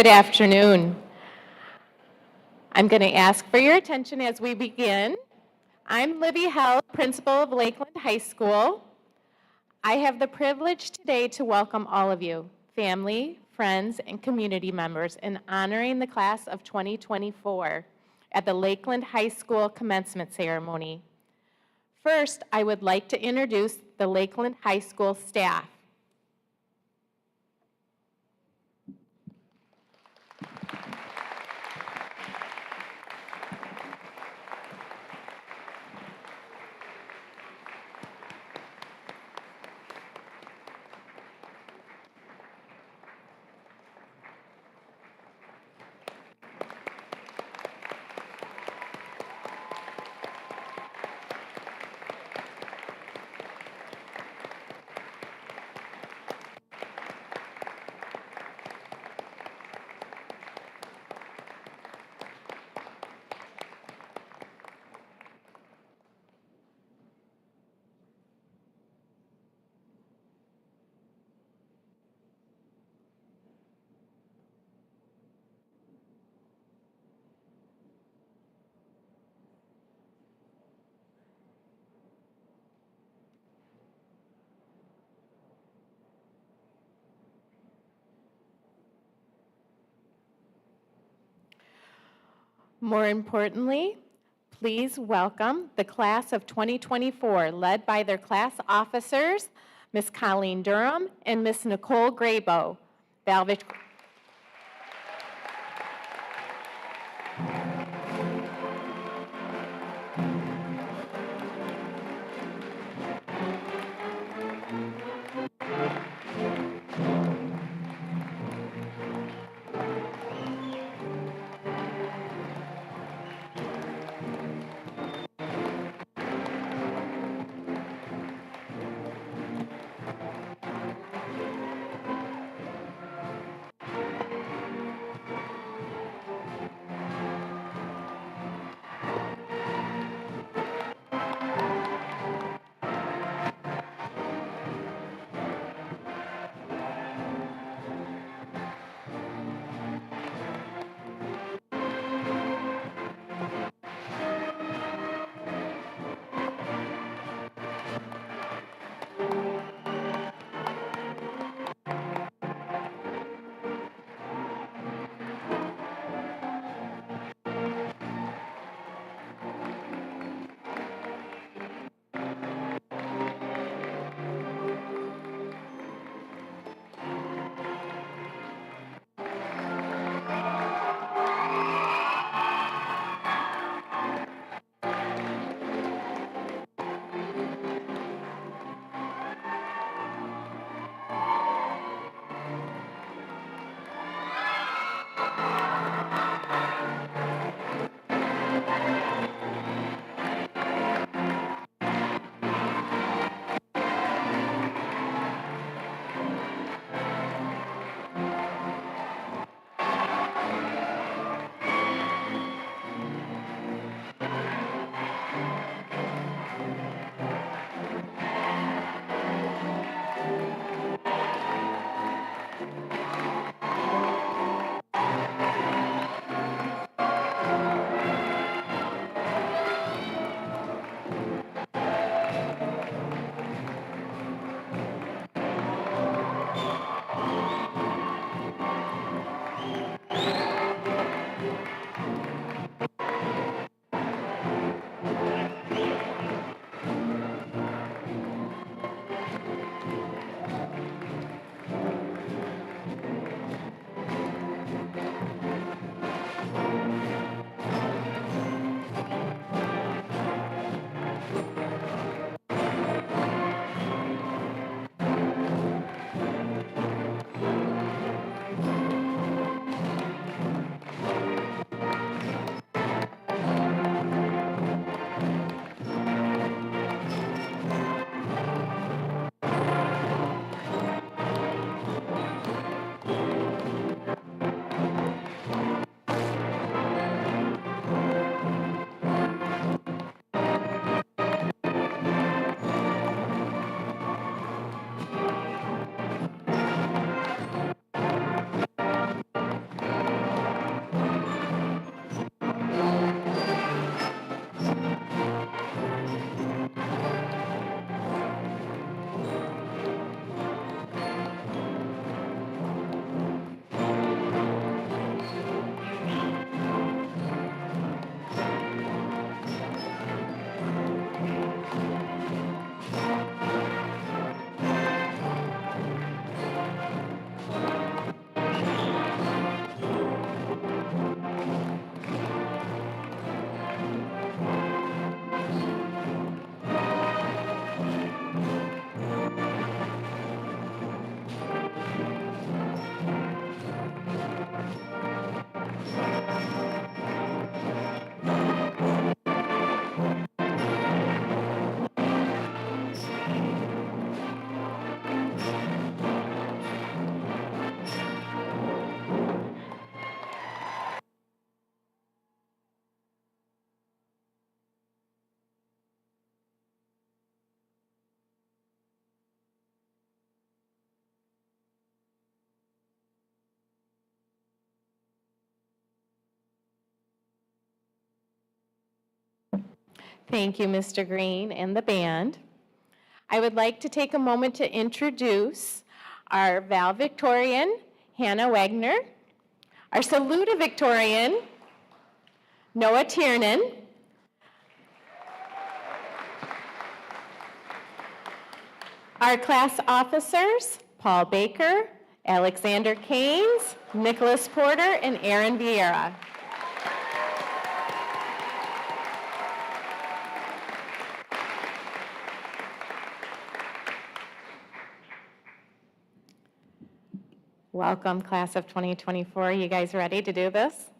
Good afternoon. I'm going to ask for your attention as we begin. I'm Libby Held, principal of Lakeland High School. I have the privilege today to welcome all of you, family, friends, and community members, in honoring the class of 2024 at the Lakeland High School commencement ceremony. First, I would like to introduce the Lakeland High School staff. More importantly, please welcome the class of 2024, led by their class officers, Ms. Colleen Durham and Ms. Nicole Graybo. Thank you, Mr. Green and the band. I would like to take a moment to introduce our Valedictorian, Hannah Wagner, our Salutatorian, Noah Tiernan, our class officers, Paul Baker, Alexander Keynes, Nicholas Porter, and Aaron Vieira. Welcome, class of 2024. You guys ready to do this?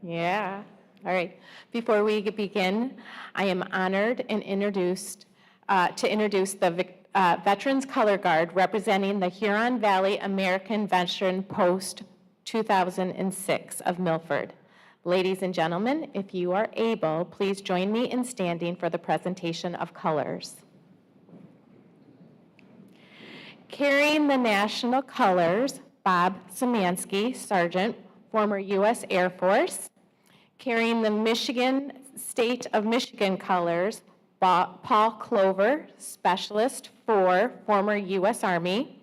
Yeah. All right. Before we begin, I am honored and to introduce the Veterans Color Guard representing the Huron Valley American Veteran Post 2006 of Milford. Ladies and gentlemen, if you are able, please join me in standing for the presentation of colors. Carrying the national colors, Bob Szymanski, Sergeant, former U.S. Air Force. Carrying the Michigan State of Michigan colors, Paul Clover, Specialist 4, former U.S. Army.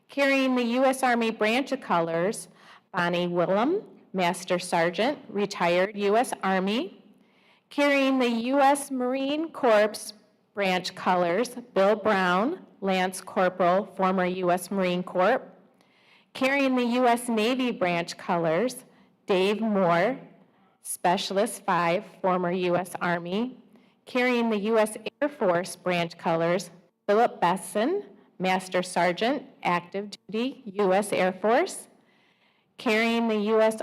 Carrying the U.S. Army branch of colors, Bonnie Willem, Master Sergeant, retired U.S. Army. Carrying the U.S. Marine Corps branch colors, Bill Brown, Lance Corporal, former U.S. Marine Corps. Carrying the U.S. Navy branch colors, Dave Moore, Specialist 5, former U.S. Army. Carrying the U.S. Air Force branch colors, Philip Besson, Master Sergeant, active duty, U.S. Air Force. Carrying the U.S.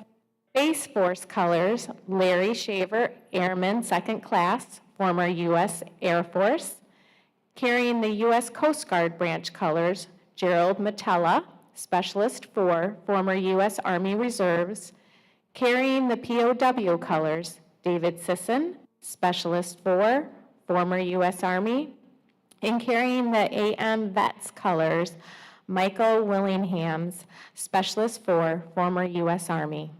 Space Force colors, Larry Shaver, Airman 2nd Class, former U.S. Air Force. Carrying the U.S. Coast Guard branch colors, Gerald Matella, Specialist 4, former U.S. Army Reserves. Carrying the POW colors, David Sisson, Specialist 4, former U.S. Army. And carrying the AM Vets colors, Michael Willinghams, Specialist 4, former U.S. Army.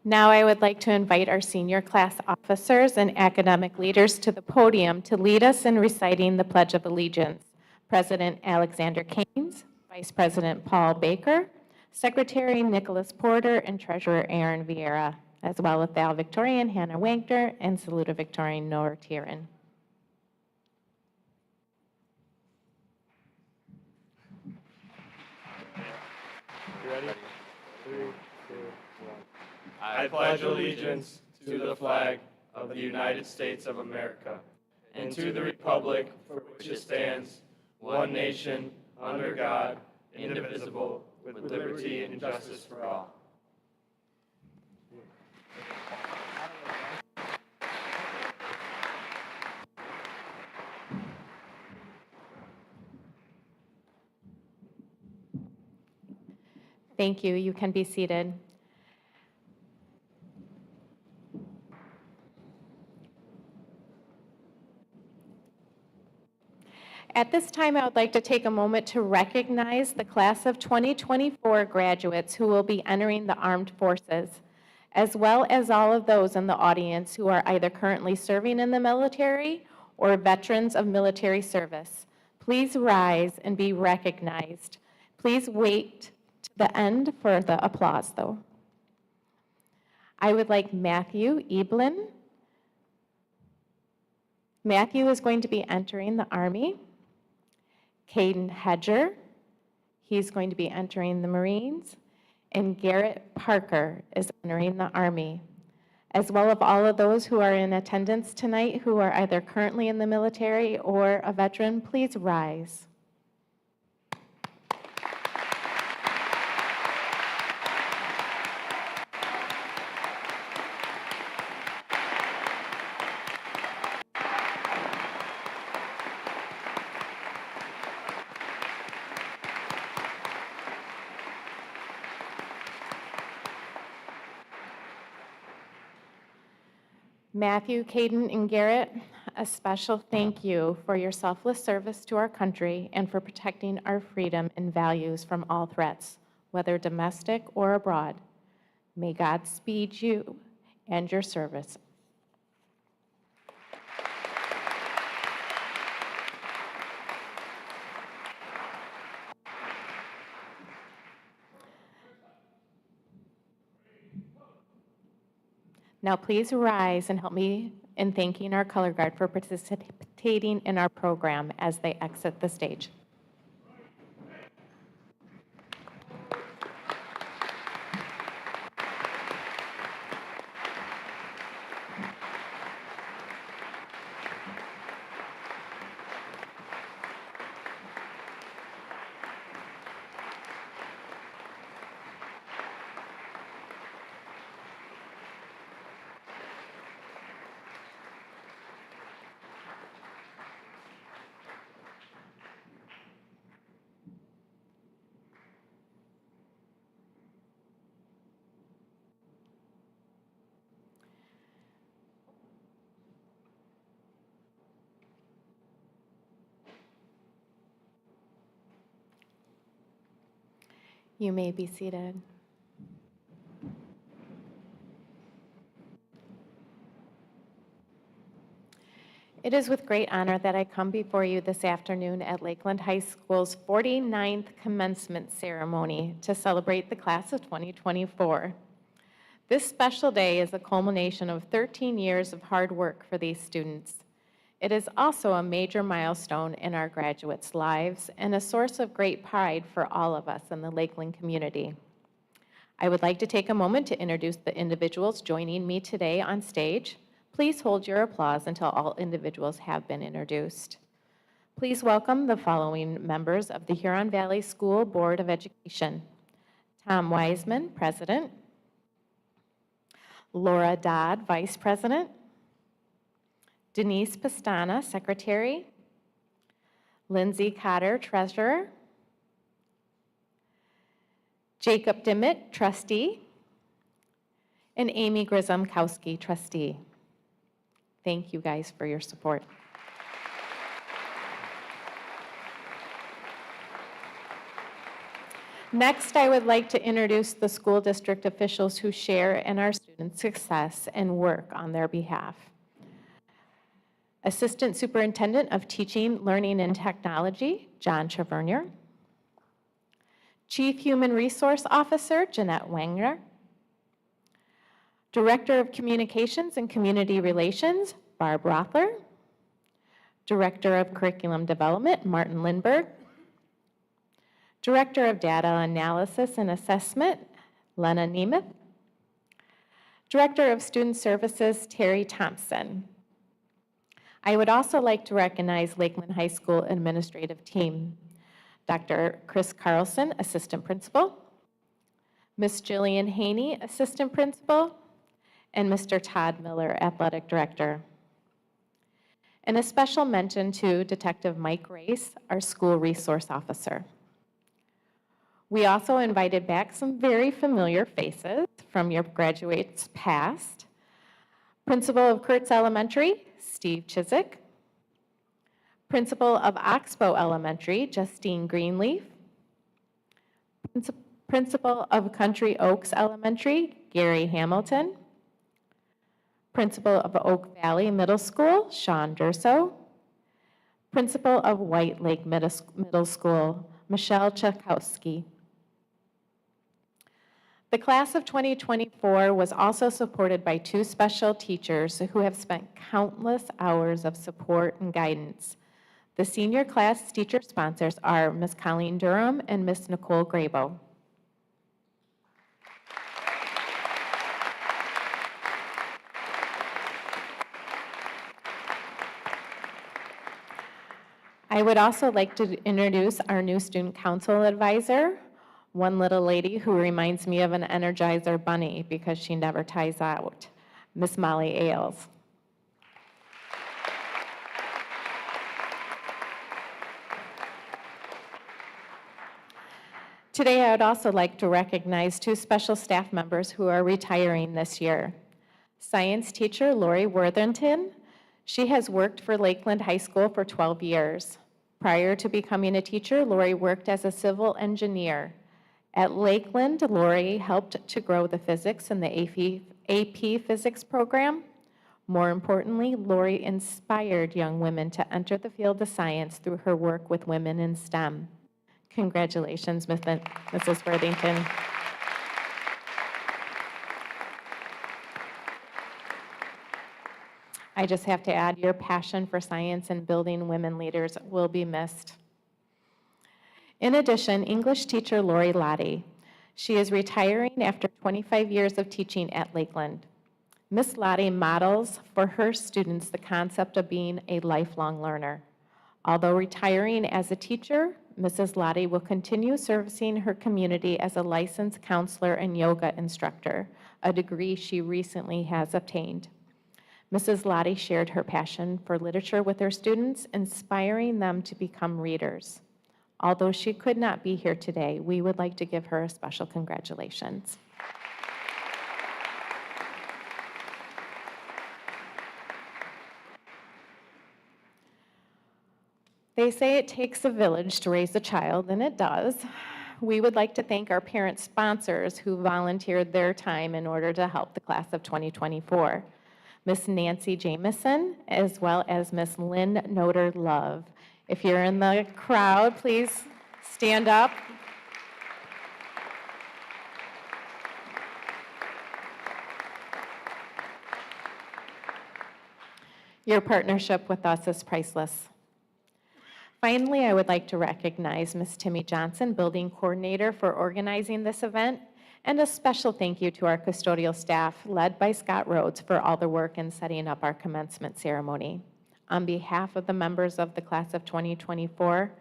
Now I would like to invite our senior class officers and academic leaders to the podium to lead us in reciting the Pledge of Allegiance. President Alexander Keynes, Vice President Paul Baker, Secretary Nicholas Porter, and Treasurer Aaron Vieira, as well as Valedictorian Hannah Wagner and Salutatorian Noah Tiernan. Ready? 3, 2, 1. I pledge allegiance to the flag of the United States of America and to the republic for which it stands, one nation, under God, indivisible, with liberty and justice for all. Thank you. You can be seated. At this time, I would like to take a moment to recognize the class of 2024 graduates who will be entering the armed forces, as well as all of those in the audience who are either currently serving in the military or veterans of military service. Please rise and be recognized. Please wait to the end for the applause, though. I would like Matthew Eblin. Matthew is going to be entering the Army. Caden Hedger, he's going to be entering the Marines. And Garrett Parker is entering the Army. As well as all of those who are in attendance tonight who are either currently in the military or a veteran, please rise. Matthew, Caden, and Garrett, a special thank you for your selfless service to our country and for protecting our freedom and values from all threats, whether domestic or abroad. May God speed you and your service. Now please rise and help me in thanking our color guard for participating in our program as they exit the stage. You may be seated. It is with great honor that I come before you this afternoon at Lakeland High School's 49th commencement ceremony to celebrate the class of 2024. This special day is a culmination of 13 years of hard work for these students. It is also a major milestone in our graduates' lives and a source of great pride for all of us in the Lakeland community. I would like to take a moment to introduce the individuals joining me today on stage. Please hold your applause until all individuals have been introduced. Please welcome the following members of the Huron Valley School Board of Education. Tom Wiseman, President. Laura Dodd, Vice President. Denise Pastana, Secretary. Lindsay Cotter, Treasurer. Jacob Dimmitt, Trustee. And Amy Grisomkowski, Trustee. Thank you guys for your support. Next, I would like to introduce the school district officials who share in our students' success and work on their behalf. Assistant Superintendent of Teaching, Learning, and Technology, John Trevernier. Chief Human Resource Officer, Jeanette Wagner. Director of Communications and Community Relations, Barb Rothler. Director of Curriculum Development, Martin Lindberg. Director of Data Analysis and Assessment, Lena Nemeth. Director of Student Services, Terry Thompson. I would also like to recognize Lakeland High School administrative team. Dr. Chris Carlson, Assistant Principal, Ms. Jillian Haney, Assistant Principal, and Mr. Todd Miller, Athletic Director. And a special mention to Detective Mike Race, our School Resource Officer. We also invited back some very familiar faces from your graduates past. Principal of Kurtz Elementary, Steve Chiswick. Principal of Oxbow Elementary, Justine Greenleaf. Principal of Country Oaks Elementary, Gary Hamilton. Principal of Oak Valley Middle School, Sean Durso. Principal of White Lake Middle School, Michelle Chakowski. The class of 2024 was also supported by 2 special teachers who have spent countless hours of support and guidance. The senior class teacher sponsors are Ms. Colleen Durham and Ms. Nicole Grabo. I would also like to introduce our new student council advisor, one little lady who reminds me of an Energizer bunny because she never ties out, Miss Molly Ailes. Today, I would also like to recognize 2 special staff members who are retiring this year. Science teacher Lori Worthington. She has worked for Lakeland High School for 12 years. Prior to becoming a teacher, Lori worked as a civil engineer. At Lakeland, Lori helped to grow the physics and the AP physics program. More importantly, Lori inspired young women to enter the field of science through her work with women in STEM. Congratulations, Mrs. Worthington. I just have to add, your passion for science and building women leaders will be missed. In addition, English teacher Lori Lottie. She is retiring after 25 years of teaching at Lakeland. Miss Lottie models for her students the concept of being a lifelong learner. Although retiring as a teacher, Mrs. Lottie will continue servicing her community as a licensed counselor and yoga instructor, a degree she recently has obtained. Mrs. Lottie shared her passion for literature with her students, inspiring them to become readers. Although she could not be here today, we would like to give her a special congratulations. They say it takes a village to raise a child, and it does. We would like to thank our parent sponsors who volunteered their time in order to help the class of 2024. Miss Nancy Jamison, as well as Miss Lynn Noter Love. If you're in the crowd, please stand up. Your partnership with us is priceless. Finally, I would like to recognize Ms. Timmy Johnson, Building Coordinator, for organizing this event, and a special thank you to our custodial staff, led by Scott Rhodes, for all the work in setting up our commencement ceremony. On behalf of the members of the class of 2024,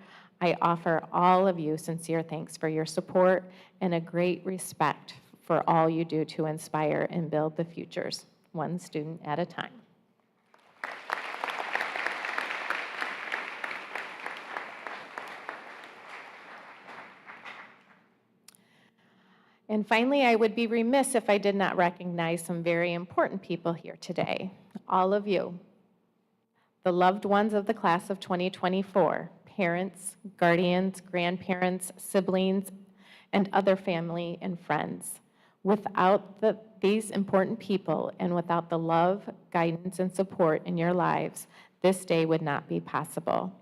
I offer all of you sincere thanks for your support and a great respect for all you do to inspire and build the futures, one student at a time. And finally, I would be remiss if I did not recognize some very important people here today. All of you, the loved ones of the class of 2024, parents, guardians, grandparents, siblings, and other family and friends. Without these important people and without the love, guidance, and support in your lives, this day would not be possible.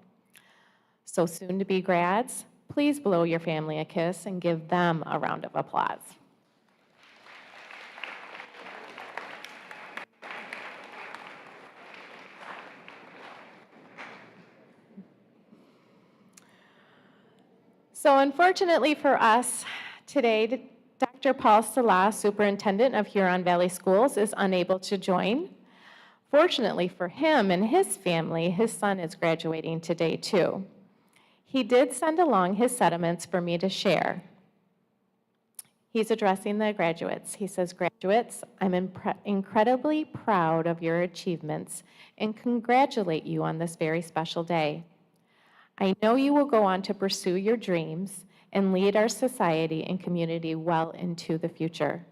So soon to be grads, please blow your family a kiss and give them a round of applause. So So unfortunately for us, today, Dr. Paul Salah, Superintendent of Huron Valley Schools, is unable to join. Fortunately for him and his family, his son is graduating today too. He did send along his sentiments for me to share. He's addressing the graduates. He says, "Graduates, I'm incredibly proud of your achievements and congratulate you on this very special day. I know you will go on to pursue your dreams and lead our society and community well into the future.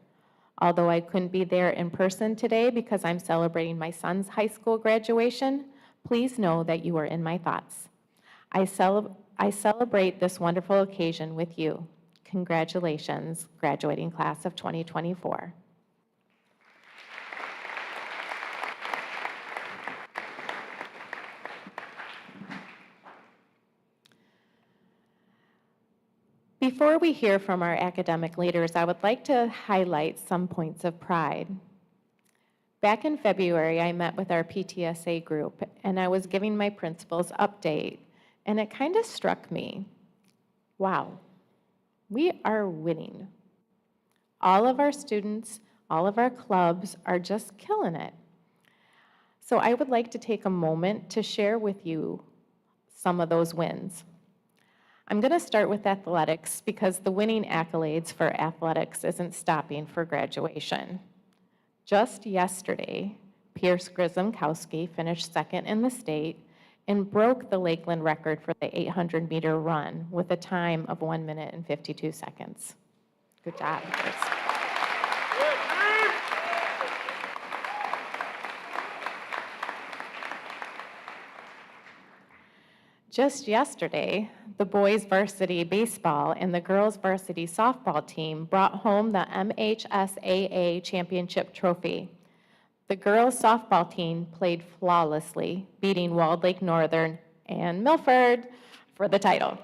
Although I couldn't be there in person today because I'm celebrating my son's high school graduation, please know that you are in my thoughts. I celebrate this wonderful occasion with you. Congratulations, graduating class of 2024. Before we hear from our academic leaders, I would like to highlight some points of pride. Back in February, I met with our PTSA group, and I was giving my principal's update, and it kind of struck me. Wow, we are winning. All of our students, all of our clubs are just killing it. So I would like to take a moment to share with you some of those wins. I'm going to start with athletics because the winning accolades for athletics isn't stopping for graduation. Just yesterday, Pierce Grzymkowski finished second in the state and broke the Lakeland record for the 800-meter run with a time of 1 minute and 52 seconds. Good job, Pierce. Just yesterday, the boys varsity baseball and the girls varsity softball team brought home the MHSAA championship trophy. The girls softball team played flawlessly, beating Walled Lake Northern and Milford for the title.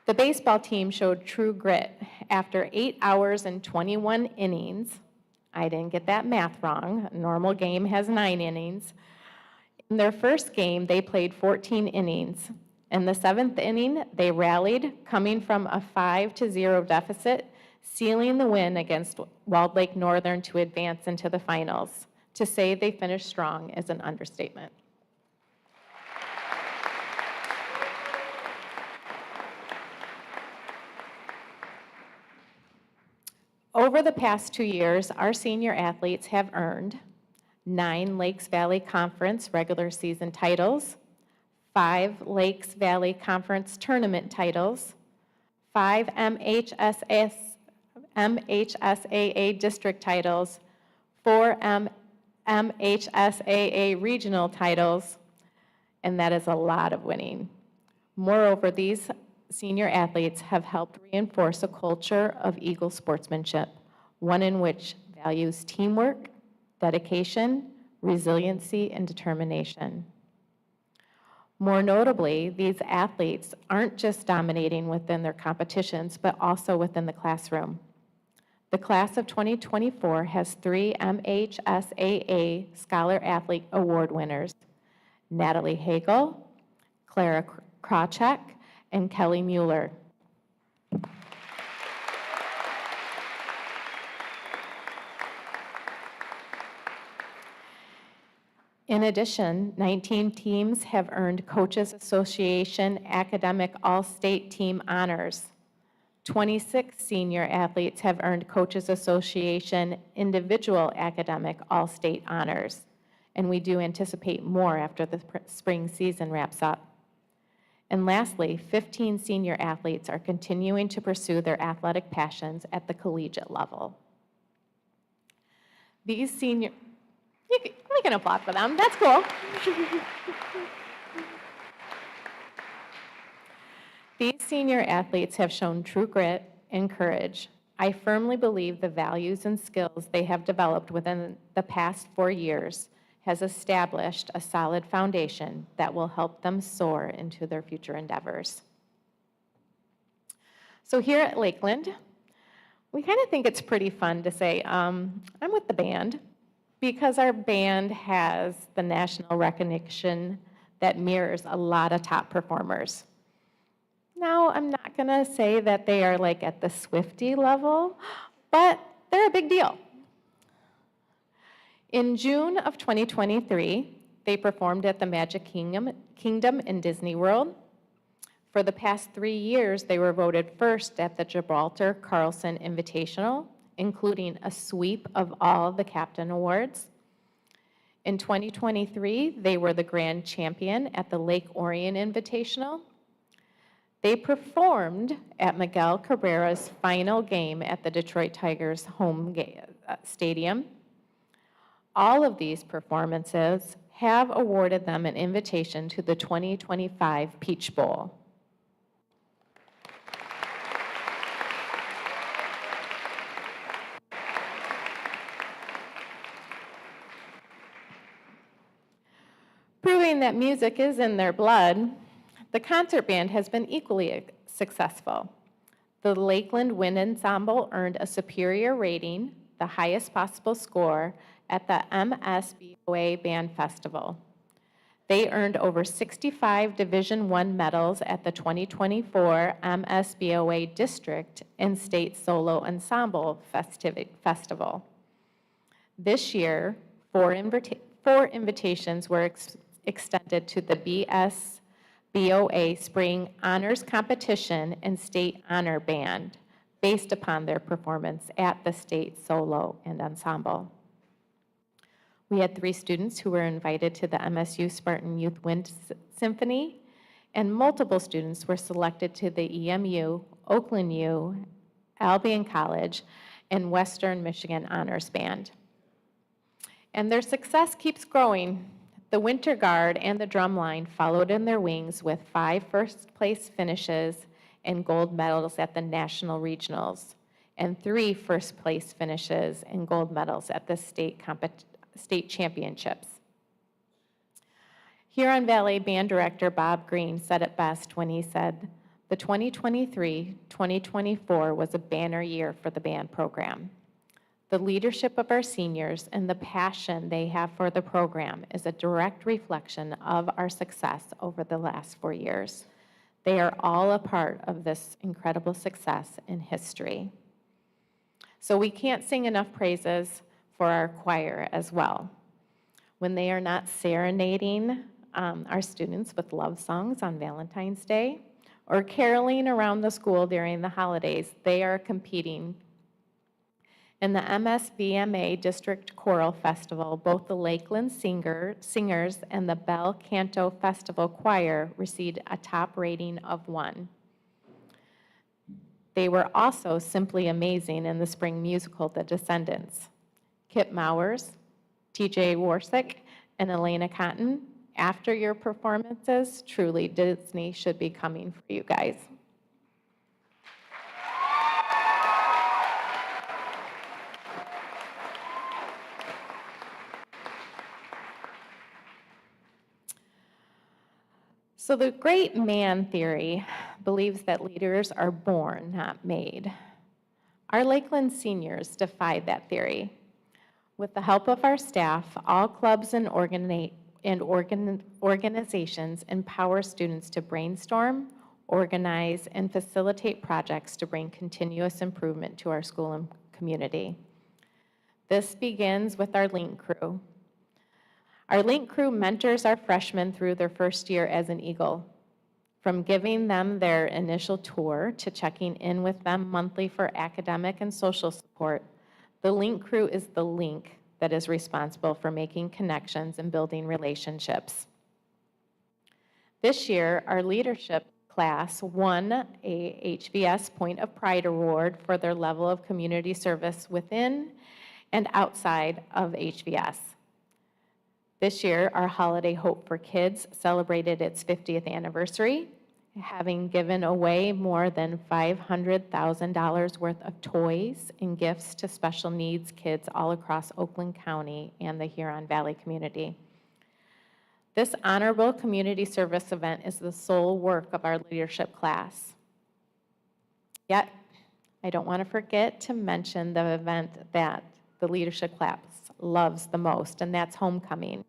The baseball team showed true grit. After 8 hours and 21 innings, I didn't get that math wrong, a normal game has 9 innings. In their first game, they played 14 innings. In the 7th inning, they rallied, coming from a 5-0 deficit, sealing the win against Walled Lake Northern to advance into the finals. To say they finished strong is an understatement. Over the past 2 years, our senior athletes have earned 9 Lakes Valley Conference regular season titles, 5 Lakes Valley Conference tournament titles, 5 MHSAA district titles, 4 MHSAA regional titles, and that is a lot of winning. Moreover, these senior athletes have helped reinforce a culture of Eagle sportsmanship, one in which values teamwork, dedication, resiliency, and determination. More notably, these athletes aren't just dominating within their competitions, but also within the classroom. The class of 2024 has 3 MHSAA Scholar Athlete Award winners, Natalie Hagel, Clara Krawcheck, and Kelly Mueller. In addition, 19 teams have earned Coaches Association Academic All-State Team honors. 26 senior athletes have earned Coaches Association Individual Academic All-State honors, and we do anticipate more after the spring season wraps up. And lastly, 15 senior athletes are continuing to pursue their athletic passions at the collegiate level. These senior, we can applaud for them, that's cool. These senior athletes have shown true grit and courage. I firmly believe the values and skills they have developed within the past 4 years has established a solid foundation that will help them soar into their future endeavors. So here at Lakeland, we kind of think it's pretty fun to say, I'm with the band. because our band has the national recognition that mirrors a lot of top performers. Now, I'm not going to say that they are like at the Swiftie level, but they're a big deal. In June of 2023, they performed at the Magic Kingdom in Disney World. For the past 3 years, they were voted first at the Gibraltar Carlson Invitational, including a sweep of all the Captain Awards. In 2023, they were the grand champion at the Lakeland Invitational. They performed at Miguel Cabrera's final game at the Detroit Tigers home stadium. All of these performances have awarded them an invitation to the 2025 Peach Bowl. Proving that music is in their blood, the concert band has been equally successful. The Lakeland Wind Ensemble earned a superior rating, the highest possible score, at the MSBOA Band Festival. They earned over 65 Division I medals at the 2024 MSBOA District and State Solo Ensemble Festival. This year, four invitations were extended to the BSBOA Spring Honors Competition and State Honor Band based upon their performance at the State Solo and Ensemble. We had 3 students who were invited to the MSU Spartan Youth Wind Symphony, and multiple students were selected to the EMU, Oakland U, Albion College, and Western Michigan Honors Band. And their success keeps growing. The Winter Guard and the Drumline followed in their wings with 5 first-place finishes and gold medals at the National Regionals, and 3 first-place finishes and gold medals at the state championships. Huron Valley Band Director Bob Green said it best when he said, "The 2023-2024 was a banner year for the band program. The leadership of our seniors and the passion they have for the program is a direct reflection of our success over the last 4 years. They are all a part of this incredible success in history." So we can't sing enough praises for our choir as well. When they are not serenading our students with love songs on Valentine's Day or caroling around the school during the holidays, they are competing. In the MSBMA District Choral Festival, both the Lakeland Singers and the Bell Canto Festival Choir received a top rating of 1. They were also simply amazing in the spring musical, The Descendants. Kip Mowers, TJ Warsick, and Elena Cotton, after your performances, truly Disney should be coming for you guys. So the great man theory believes that leaders are born, not made. Our Lakeland seniors defied that theory. With the help of our staff, all clubs and organizations empower students to brainstorm, organize, and facilitate projects to bring continuous improvement to our school and community. This begins with our Link Crew. Our Link Crew mentors our freshmen through their first year as an Eagle, from giving them their initial tour to checking in with them monthly for academic and social support. The Link Crew is the link that is responsible for making connections and building relationships. This year, our leadership class won a HVS Point of Pride Award for their level of community service within and outside of HVS. This year, our Holiday Hope for Kids celebrated its 50th anniversary, having given away more than $500,000 worth of toys and gifts to special needs kids all across Oakland County and the Huron Valley community. This honorable community service event is the sole work of our leadership class. Yet, I don't want to forget to mention the event that the leadership class loves the most, and that's homecoming.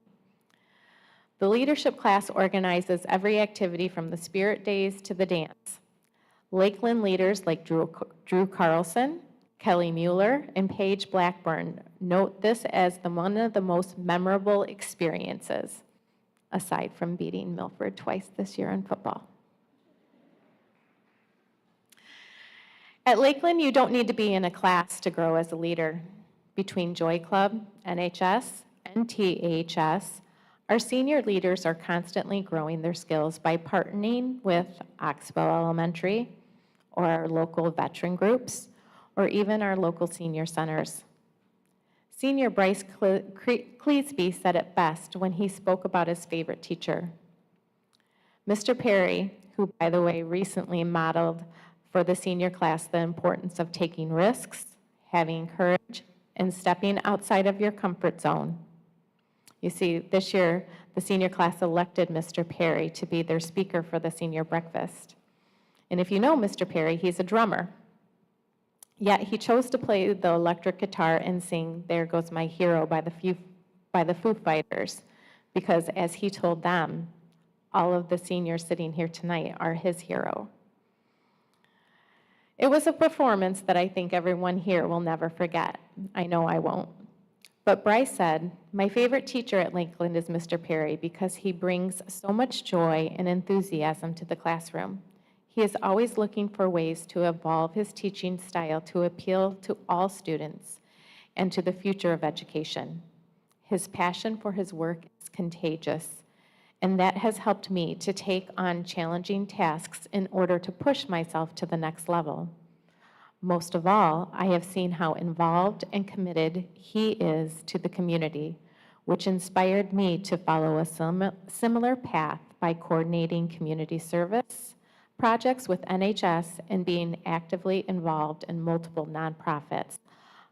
The leadership class organizes every activity from the spirit days to the dance. Lakeland leaders like Drew Carlson, Kelly Mueller, and Paige Blackburn note this as one of the most memorable experiences, aside from beating Milford twice this year in football. At Lakeland, you don't need to be in a class to grow as a leader. Between Joy Club, NHS, and THS, our senior leaders are constantly growing their skills by partnering with Oxbow Elementary, or our local veteran groups, or even our local senior centers. Senior Bryce Cleesby said it best when he spoke about his favorite teacher. Mr. Perry, who, by the way, recently modeled for the senior class the importance of taking risks, having courage, and stepping outside of your comfort zone. You see, this year, the senior class elected Mr. Perry to be their speaker for the senior breakfast. And if you know Mr. Perry, he's a drummer. Yet he chose to play the electric guitar and sing "There Goes My Hero" by the Foo Fighters, because as he told them, all of the seniors sitting here tonight are his hero. It was a performance that I think everyone here will never forget. I know I won't. But Bryce said, "My favorite teacher at Lakeland is Mr. Perry because he brings so much joy and enthusiasm to the classroom. He is always looking for ways to evolve his teaching style to appeal to all students and to the future of education. His passion for his work is contagious, and that has helped me to take on challenging tasks in order to push myself to the next level. Most of all, I have seen how involved and committed he is to the community, which inspired me to follow a similar path by coordinating community service projects with NHS and being actively involved in multiple nonprofits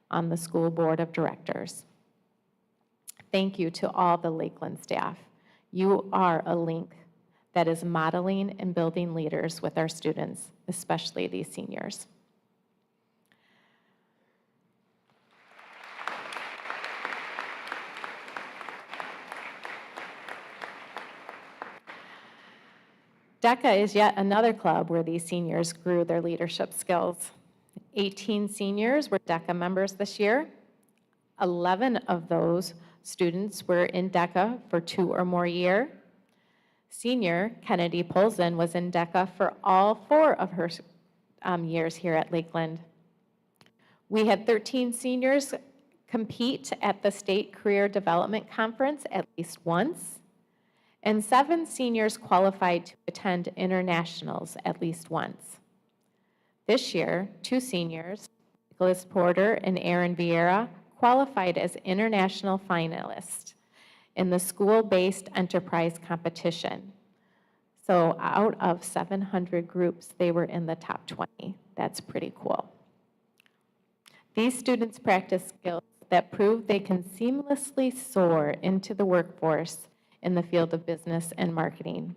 on the school board of directors. Thank you to all the Lakeland staff. You are a link that is modeling and building leaders with our students, especially these seniors." DECA is yet another club where these seniors grew their leadership skills. 18 seniors were DECA members this year. 11 of those students were in DECA for 2 or more years. Senior Kennedy Polson was in DECA for all 4 of her years here at Lakeland. We had 13 seniors compete at the State Career Development Conference at least once, and 7 seniors qualified to attend internationals at least once. This year, 2 seniors, Nicholas Porter and Aaron Vieira, qualified as international finalists in the school-based enterprise competition. So out of 700 groups, they were in the top 20. That's pretty cool. These students practice skills that prove they can seamlessly soar into the workforce in the field of business and marketing.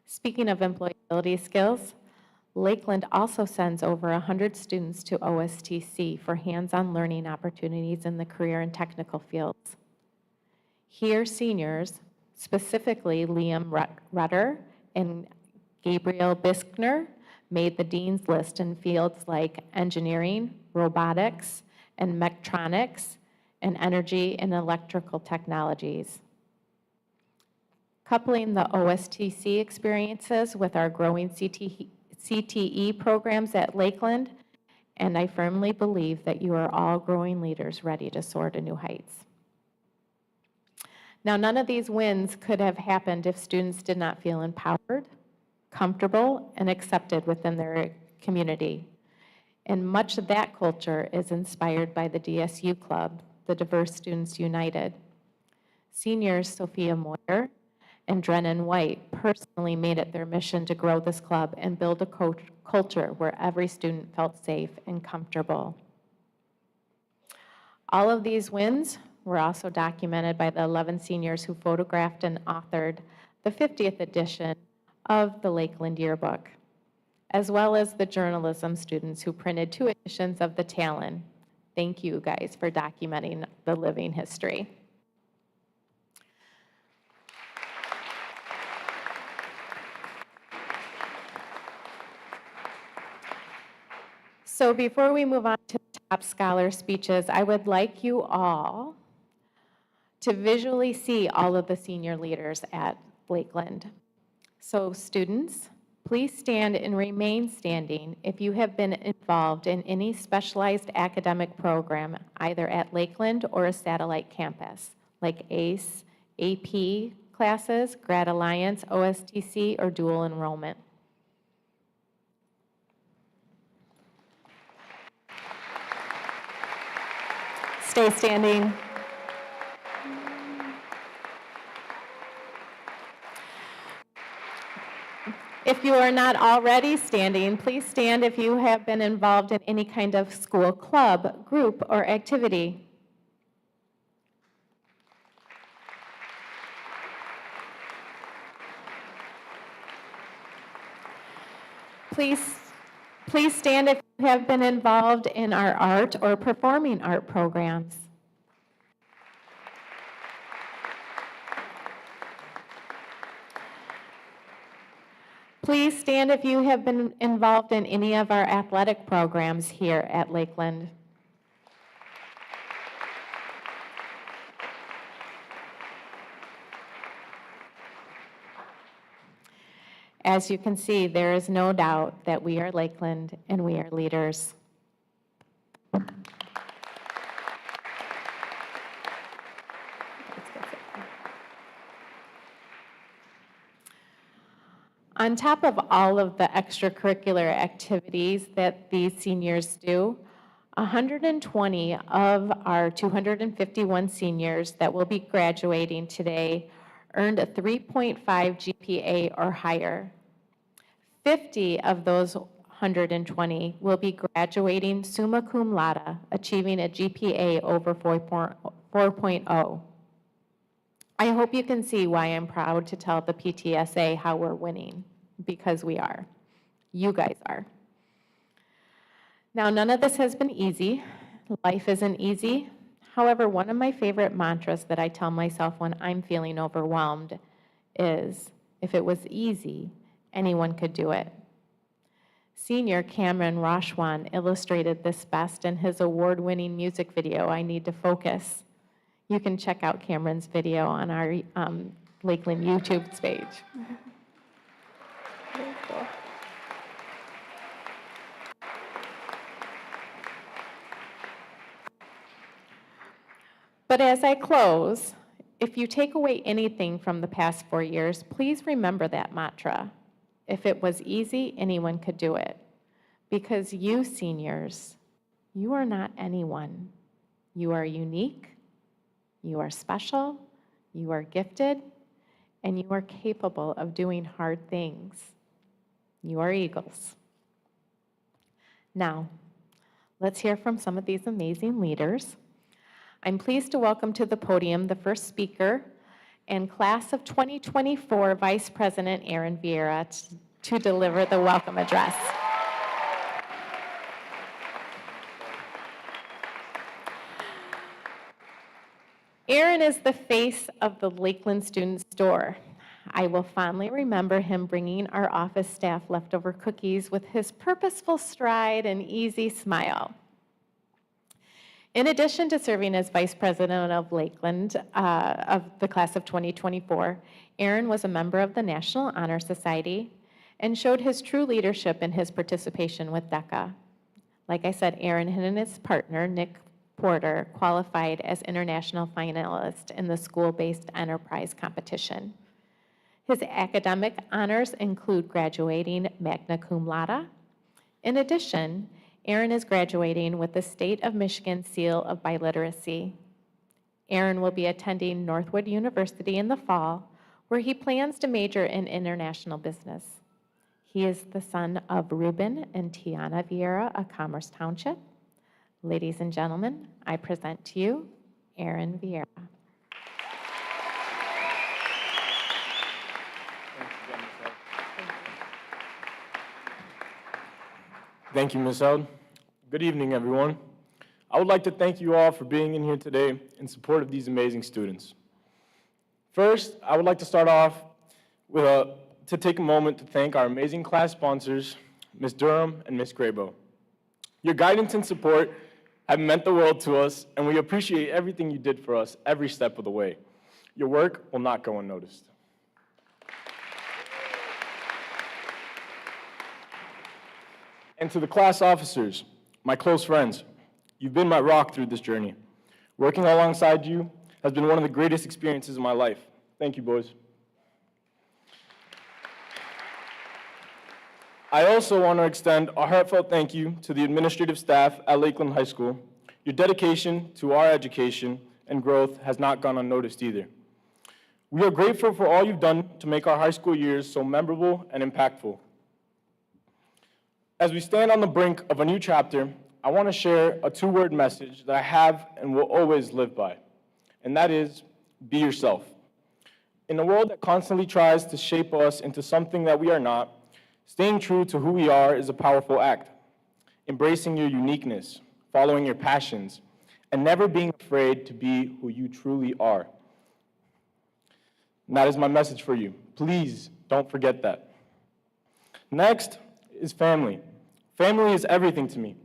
Speaking of employability skills, Lakeland also sends over 100 students to OSTC for hands-on learning opportunities in the career and technical fields. Here, seniors, specifically Liam Rutter and Gabriel Biskner, made the dean's list in fields like engineering, robotics, and mechatronics, and energy and electrical technologies. Coupling the OSTC experiences with our growing CTE programs at Lakeland, and I firmly believe that you are all growing leaders ready to soar to new heights. Now, none of these wins could have happened if students did not feel empowered, comfortable, and accepted within their community. And much of that culture is inspired by the DSU Club, the Diverse Students United. Seniors Sophia Moyer and Drennan White personally made it their mission to grow this club and build a culture where every student felt safe and comfortable. All of these wins were also documented by the 11 seniors who photographed and authored the 50th edition of the Lakeland Yearbook, as well as the journalism students who printed 2 editions of the Talon. Thank you guys for documenting the living history. So before we move on to the top scholar speeches, I would like you all to visually see all of the senior leaders at Lakeland. So students, please stand and remain standing if you have been involved in any specialized academic program, either at Lakeland or a satellite campus, like ACE, AP classes, Grad Alliance, OSTC, or dual enrollment. Stay standing. If you are not already standing, please stand if you have been involved in any kind of school club, group, or activity. Please stand if you have been involved in our art or performing art programs. Please stand if you have been involved in any of our athletic programs here at Lakeland. As you can see, there is no doubt that we are Lakeland and we are leaders. On top of all of the extracurricular activities that these seniors do, 120 of our 251 seniors that will be graduating today earned a 3.5 GPA or higher. 50 of those 120 will be graduating summa cum laude, achieving a GPA over 4.0. I hope you can see why I'm proud to tell the PTSA how we're winning, because we are. You guys are. Now, none of this has been easy. Life isn't easy. However, one of my favorite mantras that I tell myself when I'm feeling overwhelmed is, if it was easy, anyone could do it. Senior Cameron Roshwan illustrated this best in his award-winning music video, I Need to Focus. You can check out Cameron's video on our Lakeland YouTube page. Very cool. But as I close, if you take away anything from the past 4 years, please remember that mantra. If it was easy, anyone could do it. Because you seniors, you are not anyone. You are unique, you are special, you are gifted, and you are capable of doing hard things. You are eagles. Now, let's hear from some of these amazing leaders. I'm pleased to welcome to the podium the first speaker and class of 2024 Vice President Aaron Vieira to deliver the welcome address. Aaron is the face of the Lakeland Student Store. I will fondly remember him bringing our office staff leftover cookies with his purposeful stride and easy smile. In addition to serving as Vice President of Lakeland of the class of 2024, Aaron was a member of the National Honor Society and showed his true leadership in his participation with DECA. Like I said, Aaron and his partner, Nick Porter, qualified as international finalists in the school-based enterprise competition. His academic honors include graduating magna cum laude. In addition, Aaron is graduating with the State of Michigan Seal of Biliteracy. Aaron will be attending Northwood University in the fall, where he plans to major in international business. He is the son of Ruben and Tiana Vieira of Commerce Township. Ladies and gentlemen, I present to you Aaron Vieira. Thank you, Ms. Held. Good evening, everyone. I would like to thank you all for being in here today in support of these amazing students. First, I would like to start off to take a moment to thank our amazing class sponsors, Ms. Durham and Ms. Graybo. Your guidance and support have meant the world to us, and we appreciate everything you did for us every step of the way. Your work will not go unnoticed. And to the class officers, my close friends, you've been my rock through this journey. Working alongside you has been one of the greatest experiences of my life. Thank you, boys. I also want to extend a heartfelt thank you to the administrative staff at Lakeland High School. Your dedication to our education and growth has not gone unnoticed either. We are grateful for all you've done to make our high school years so memorable and impactful. As we stand on the brink of a new chapter, I want to share a two-word message that I have and will always live by, and that is, be yourself. In a world that constantly tries to shape us into something that we are not, staying true to who we are is a powerful act. Embracing your uniqueness, following your passions, and never being afraid to be who you truly are. And that is my message for you. Please don't forget that. Next is family. Family is everything to me.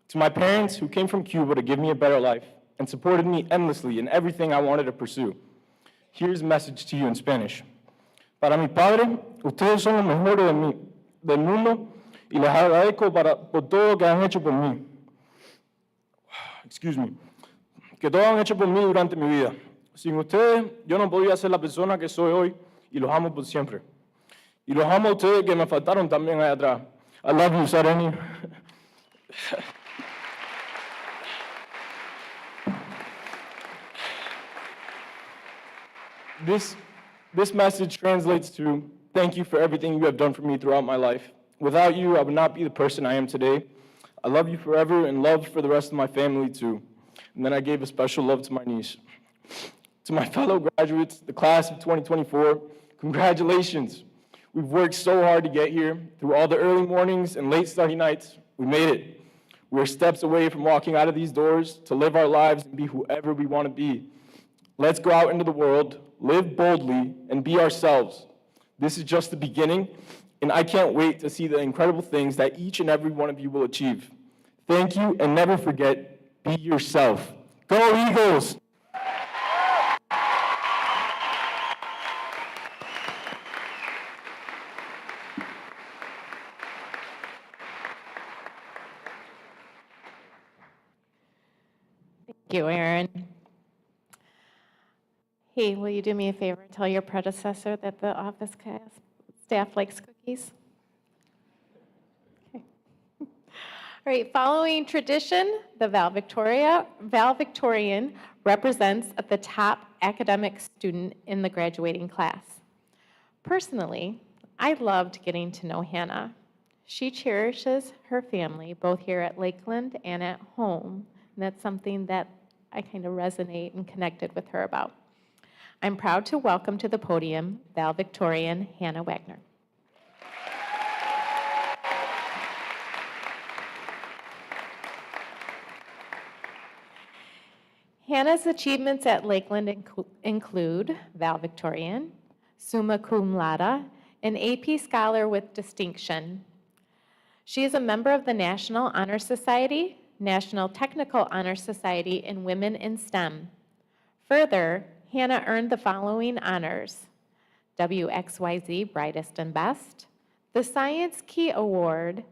To my parents who came from Cuba to give me a better life and supported me endlessly in everything I wanted to pursue. Here's a message to you in Spanish. Para mi padre, ustedes son los mejores del mundo y les agradezco por todo lo que han hecho por mí. Que todo han hecho por mí durante mi vida. Sin ustedes, yo no podría ser la persona que soy hoy y los amo por siempre. Y los amo a ustedes que me faltaron también allá atrás. I love you, Sareni. This message translates to, thank you for everything you have done for me throughout my life. Without you, I would not be the person I am today. I love you forever and love for the rest of my family too. And then I gave a special love to my niece. To my fellow graduates, the class of 2024, congratulations. We've worked so hard to get here. Through all the early mornings and late study nights, we made it. We're steps away from walking out of these doors to live our lives and be whoever we want to be. Let's go out into the world, live boldly, and be ourselves. This is just the beginning, and I can't wait to see the incredible things that each and every one of you will achieve. Thank you, and never forget, be yourself. Go Eagles! Thank you, Aaron. Hey, will you do me a favor? Tell your predecessor that the office staff likes cookies. Okay. All right, following tradition, the Valedictorian represents the top academic student in the graduating class. Personally, I loved getting to know Hannah. She cherishes her family, both here at Lakeland and at home, and that's something that I kind of resonate and connected with her about. I'm proud to welcome to the podium Valedictorian Hannah Wagner. Hannah's achievements at Lakeland include Valedictorian, Summa Cum Laude, an AP Scholar with distinction. She is a member of the National Honor Society, National Technical Honor Society, and Women in STEM. Further, Hannah earned the following honors: WXYZ Brightest and Best, the Science Key Award,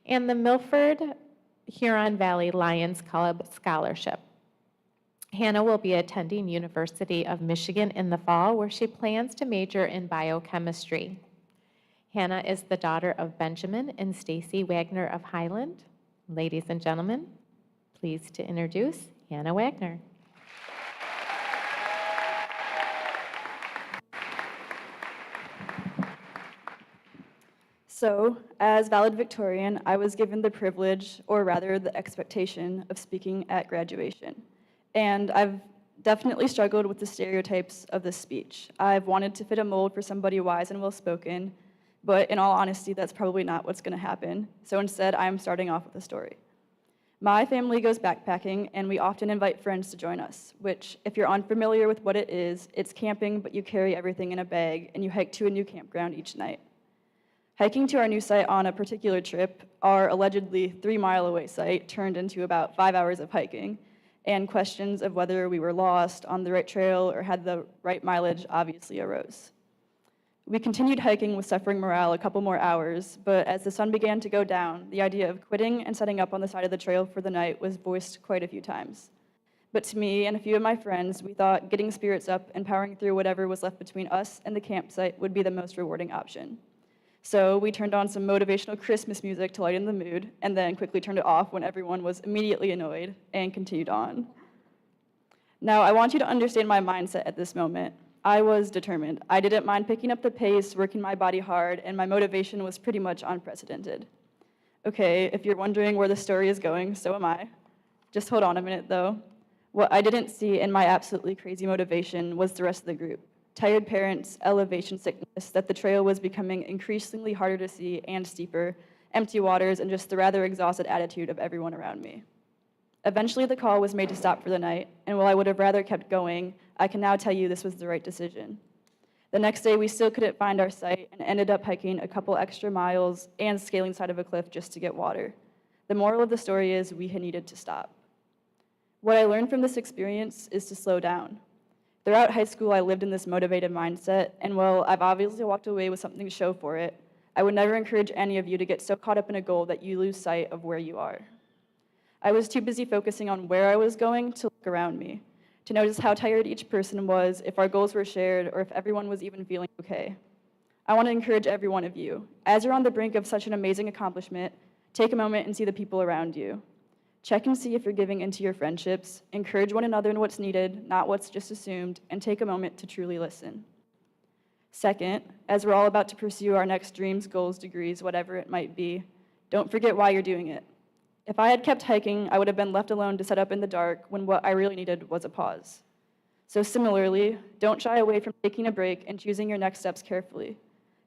and the Milford Huron Valley Lions Club Scholarship. Hannah will be attending University of Michigan in the fall, where she plans to major in biochemistry. Hannah is the daughter of Benjamin and Stacy Wagner of Highland. Ladies and gentlemen, pleased to introduce Hannah Wagner. So, as valedictorian, I was given the privilege, or rather the expectation, of speaking at graduation. And I've definitely struggled with the stereotypes of this speech. I've wanted to fit a mold for somebody wise and well-spoken, but in all honesty, that's probably not what's going to happen. So instead, I'm starting off with a story. My family goes backpacking, and we often invite friends to join us, which, if you're unfamiliar with what it is, it's camping, but you carry everything in a bag, and you hike to a new campground each night. Hiking to our new site on a particular trip, our allegedly 3-mile-away site turned into about 5 hours of hiking, and questions of whether we were lost, on the right trail, or had the right mileage obviously arose. We continued hiking with suffering morale a couple more hours, but as the sun began to go down, the idea of quitting and setting up on the side of the trail for the night was voiced quite a few times. But to me and a few of my friends, we thought getting spirits up and powering through whatever was left between us and the campsite would be the most rewarding option. So we turned on some motivational Christmas music to lighten the mood, and then quickly turned it off when everyone was immediately annoyed, and continued on. Now, I want you to understand my mindset at this moment. I was determined. I didn't mind picking up the pace, working my body hard, and my motivation was pretty much unprecedented. Okay, if you're wondering where the story is going, so am I. Just hold on a minute, though. What I didn't see in my absolutely crazy motivation was the rest of the group. Tired parents, elevation sickness, that the trail was becoming increasingly harder to see and steeper, empty waters, and just the rather exhausted attitude of everyone around me. Eventually, the call was made to stop for the night, and while I would have rather kept going, I can now tell you this was the right decision. The next day, we still couldn't find our site and ended up hiking a couple extra miles and scaling side of a cliff just to get water. The moral of the story is we had needed to stop. What I learned from this experience is to slow down. Throughout high school, I lived in this motivated mindset, and while I've obviously walked away with something to show for it, I would never encourage any of you to get so caught up in a goal that you lose sight of where you are. I was too busy focusing on where I was going to look around me, to notice how tired each person was, if our goals were shared, or if everyone was even feeling okay. I want to encourage every one of you. As you're on the brink of such an amazing accomplishment, take a moment and see the people around you. Check and see if you're giving into your friendships, encourage one another in what's needed, not what's just assumed, and take a moment to truly listen. Second, as we're all about to pursue our next dreams, goals, degrees, whatever it might be, don't forget why you're doing it. If I had kept hiking, I would have been left alone to set up in the dark when what I really needed was a pause. So similarly, don't shy away from taking a break and choosing your next steps carefully.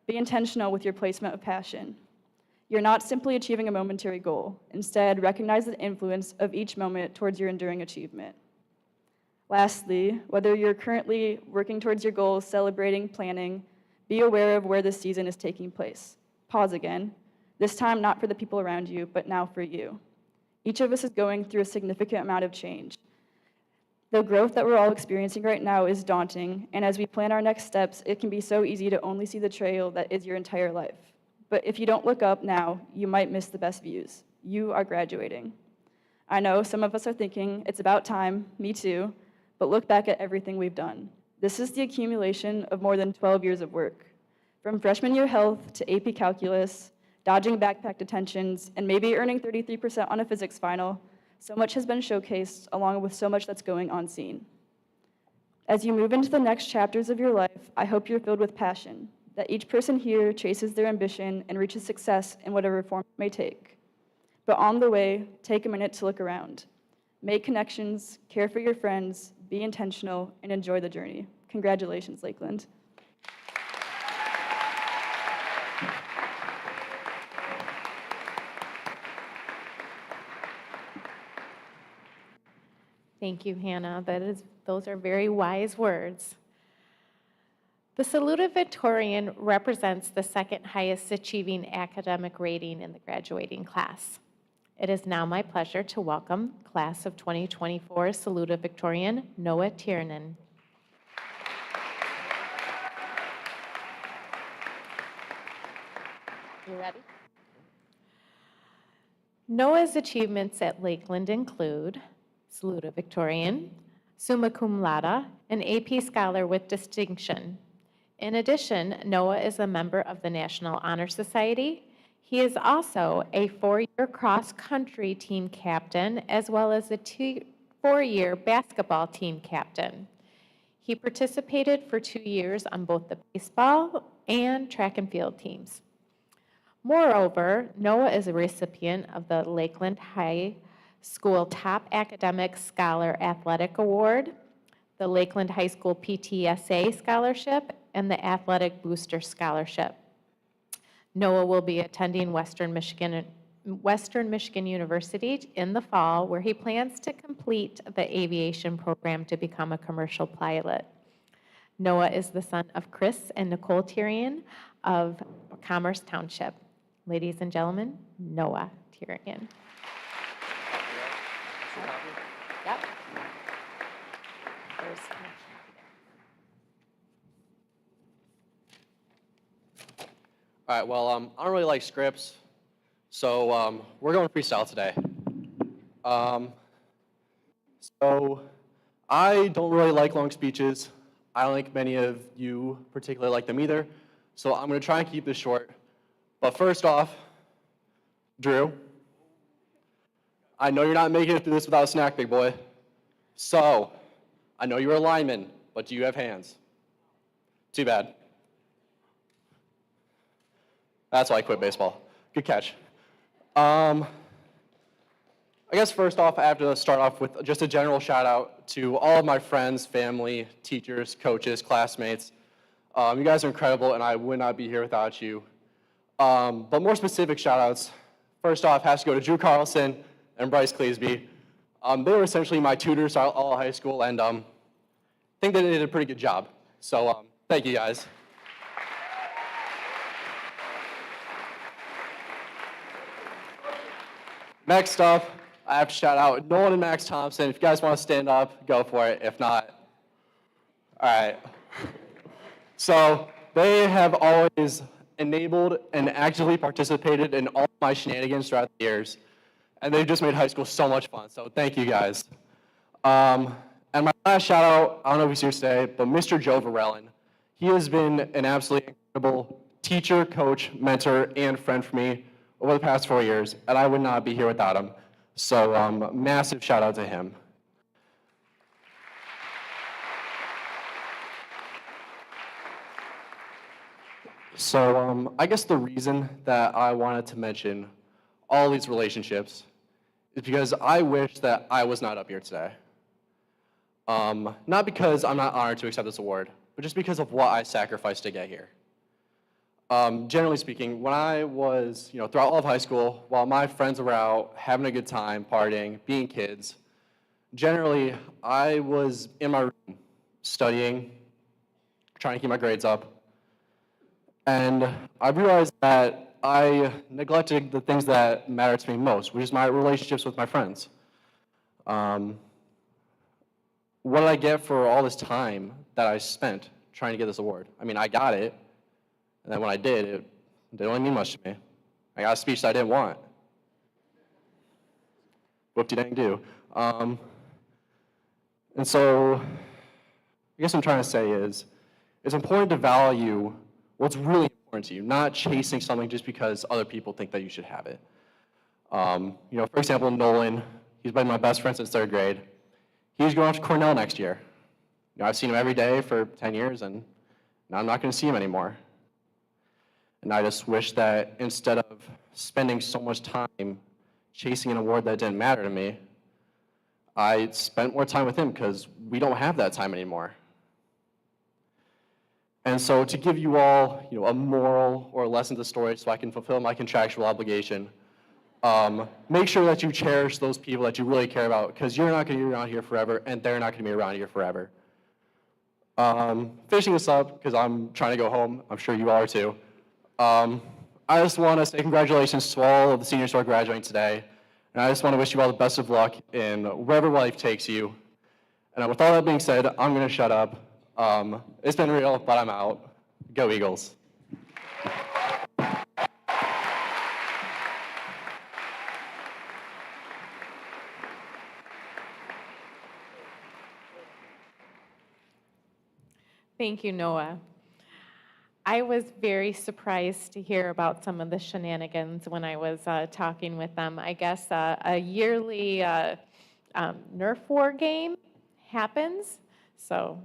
Be intentional with your placement of passion. You're not simply achieving a momentary goal. Instead, recognize the influence of each moment towards your enduring achievement. Lastly, whether you're currently working towards your goals, celebrating, planning, be aware of where this season is taking place. Pause again. This time, not for the people around you, but now for you. Each of us is going through a significant amount of change. The growth that we're all experiencing right now is daunting, and as we plan our next steps, it can be so easy to only see the trail that is your entire life. But if you don't look up now, you might miss the best views. You are graduating. I know some of us are thinking, it's about time, me too, but look back at everything we've done. This is the accumulation of more than 12 years of work. From freshman year health to AP calculus, dodging backpack detentions, and maybe earning 33% on a physics final, so much has been showcased along with so much that's going unseen. As you move into the next chapters of your life, I hope you're filled with passion, that each person here chases their ambition and reaches success in whatever form it may take. But on the way, take a minute to look around. Make connections, care for your friends, be intentional, and enjoy the journey. Congratulations, Lakeland. Thank you, Hannah. Those are very wise words. The Salutatorian represents the second highest achieving academic rating in the graduating class. It is now my pleasure to welcome class of 2024 Salutatorian Noah Tiernan. You ready? Noah's achievements at Lakeland include Salutatorian, summa cum laude, an AP Scholar with distinction. In addition, Noah is a member of the National Honor Society. He is also a 4-year cross-country team captain, as well as a 4-year basketball team captain. He participated for 2 years on both the baseball and track and field teams. Moreover, Noah is a recipient of the Lakeland High School Top Academic Scholar Athletic Award, the Lakeland High School PTSA Scholarship, and the Athletic Booster Scholarship. Noah will be attending Western Michigan Western Michigan University in the fall, where he plans to complete the aviation program to become a commercial pilot. Noah is the son of Chris and Nicole Tyrion of Commerce Township. Ladies and gentlemen, Noah Tyrion. Yep. All right, well, I don't really like scripts, so we're going freestyle today. So I don't really like long speeches. I don't think many of you particularly like them either, so I'm going to try and keep this short. But first off, Drew, I know you're not making it through this without a snack, big boy. So, I know you're a lineman, but do you have hands? Too bad. That's why I quit baseball. Good catch. I guess first off, I have to start off with just a general shout out to all of my friends, family, teachers, coaches, classmates. You guys are incredible, and I would not be here without you. But more specific shout outs, first off, has to go to Drew Carlson and Bryce Cleasby. They were essentially my tutors all high school, and I think they did a pretty good job. So thank you guys. Next up, I have to shout out Nolan and Max Thompson. If you guys want to stand up, go for it. If not, all right. So they have always enabled and actively participated in all my shenanigans throughout the years. And they've just made high school so much fun. So thank you guys. And my last shout out, I don't know if he's here today, but Mr. Joe Varellen. He has been an absolutely incredible teacher, coach, mentor, and friend for me over the past 4 years, and I would not be here without him. So massive shout out to him. So I guess the reason that I wanted to mention all these relationships is because I wish that I was not up here today. Not because I'm not honored to accept this award, but just because of what I sacrificed to get here. Generally speaking, when I was, throughout all of high school, while my friends were out having a good time, partying, being kids, generally I was in my room studying, trying to keep my grades up, and I realized that I neglected the things that matter to me most, which is my relationships with my friends. What did I get for all this time that I spent trying to get this award? I mean, I got it. And then when I did, it didn't really mean much to me. I got a speech that I didn't want. Whoop-de-dang-do. And so, I guess what I'm trying to say is, it's important to value what's really important to you, not chasing something just because other people think that you should have it. For example, Nolan, he's been my best friend since 3rd grade. He's going off to Cornell next year. I've seen him every day for 10 years, and now I'm not going to see him anymore. And I just wish that instead of spending so much time chasing an award that didn't matter to me, I spent more time with him because we don't have that time anymore. And so to give you all a moral or a lesson to the story so I can fulfill my contractual obligation, make sure that you cherish those people that you really care about, because you're not going to be around here forever, and they're not going to be around here forever. Finishing this up, because I'm trying to go home, I'm sure you all are too. I just want to say congratulations to all of the seniors who are graduating today, and I just want to wish you all the best of luck in wherever life takes you. And with all that being said, I'm going to shut up. It's been real, but I'm out. Go Eagles. Thank you, Noah. I was very surprised to hear about some of the shenanigans when I was talking with them. I guess a yearly Nerf war game happens, so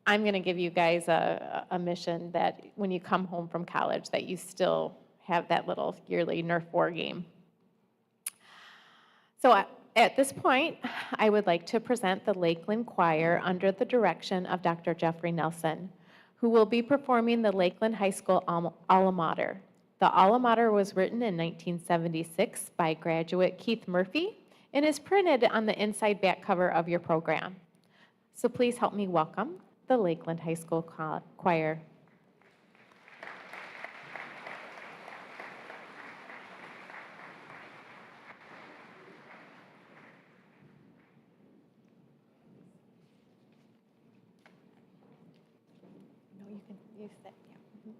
I'm going to give you guys a mission that when you come home from college that you still have that little yearly Nerf war game. So at this point, I would like to present the Lakeland Choir under the direction of Dr. Jeffrey Nelson, who will be performing the Lakeland High School alma mater. The alma mater was written in 1976 by graduate Keith Murphy and is printed on the inside back cover of your program. So please help me welcome the Lakeland High School Choir. No, you can use that. Yeah.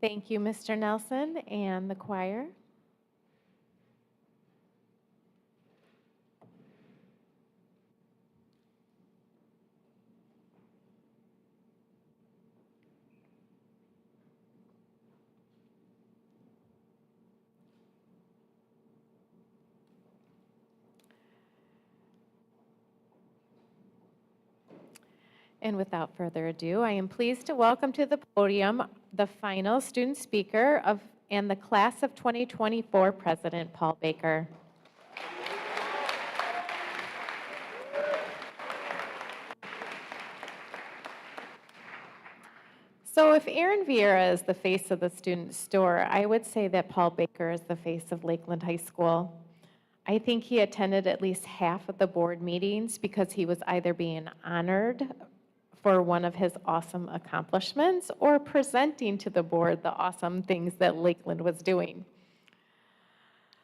Thank you, Mr. Nelson and the choir. And without further ado, I am pleased to welcome to the podium the final student speaker and the class of 2024 President Paul Baker. So if Aaron Vieira is the face of the student store, I would say that Paul Baker is the face of Lakeland High School. I think he attended at least half of the board meetings because he was either being honored for one of his awesome accomplishments or presenting to the board the awesome things that Lakeland was doing.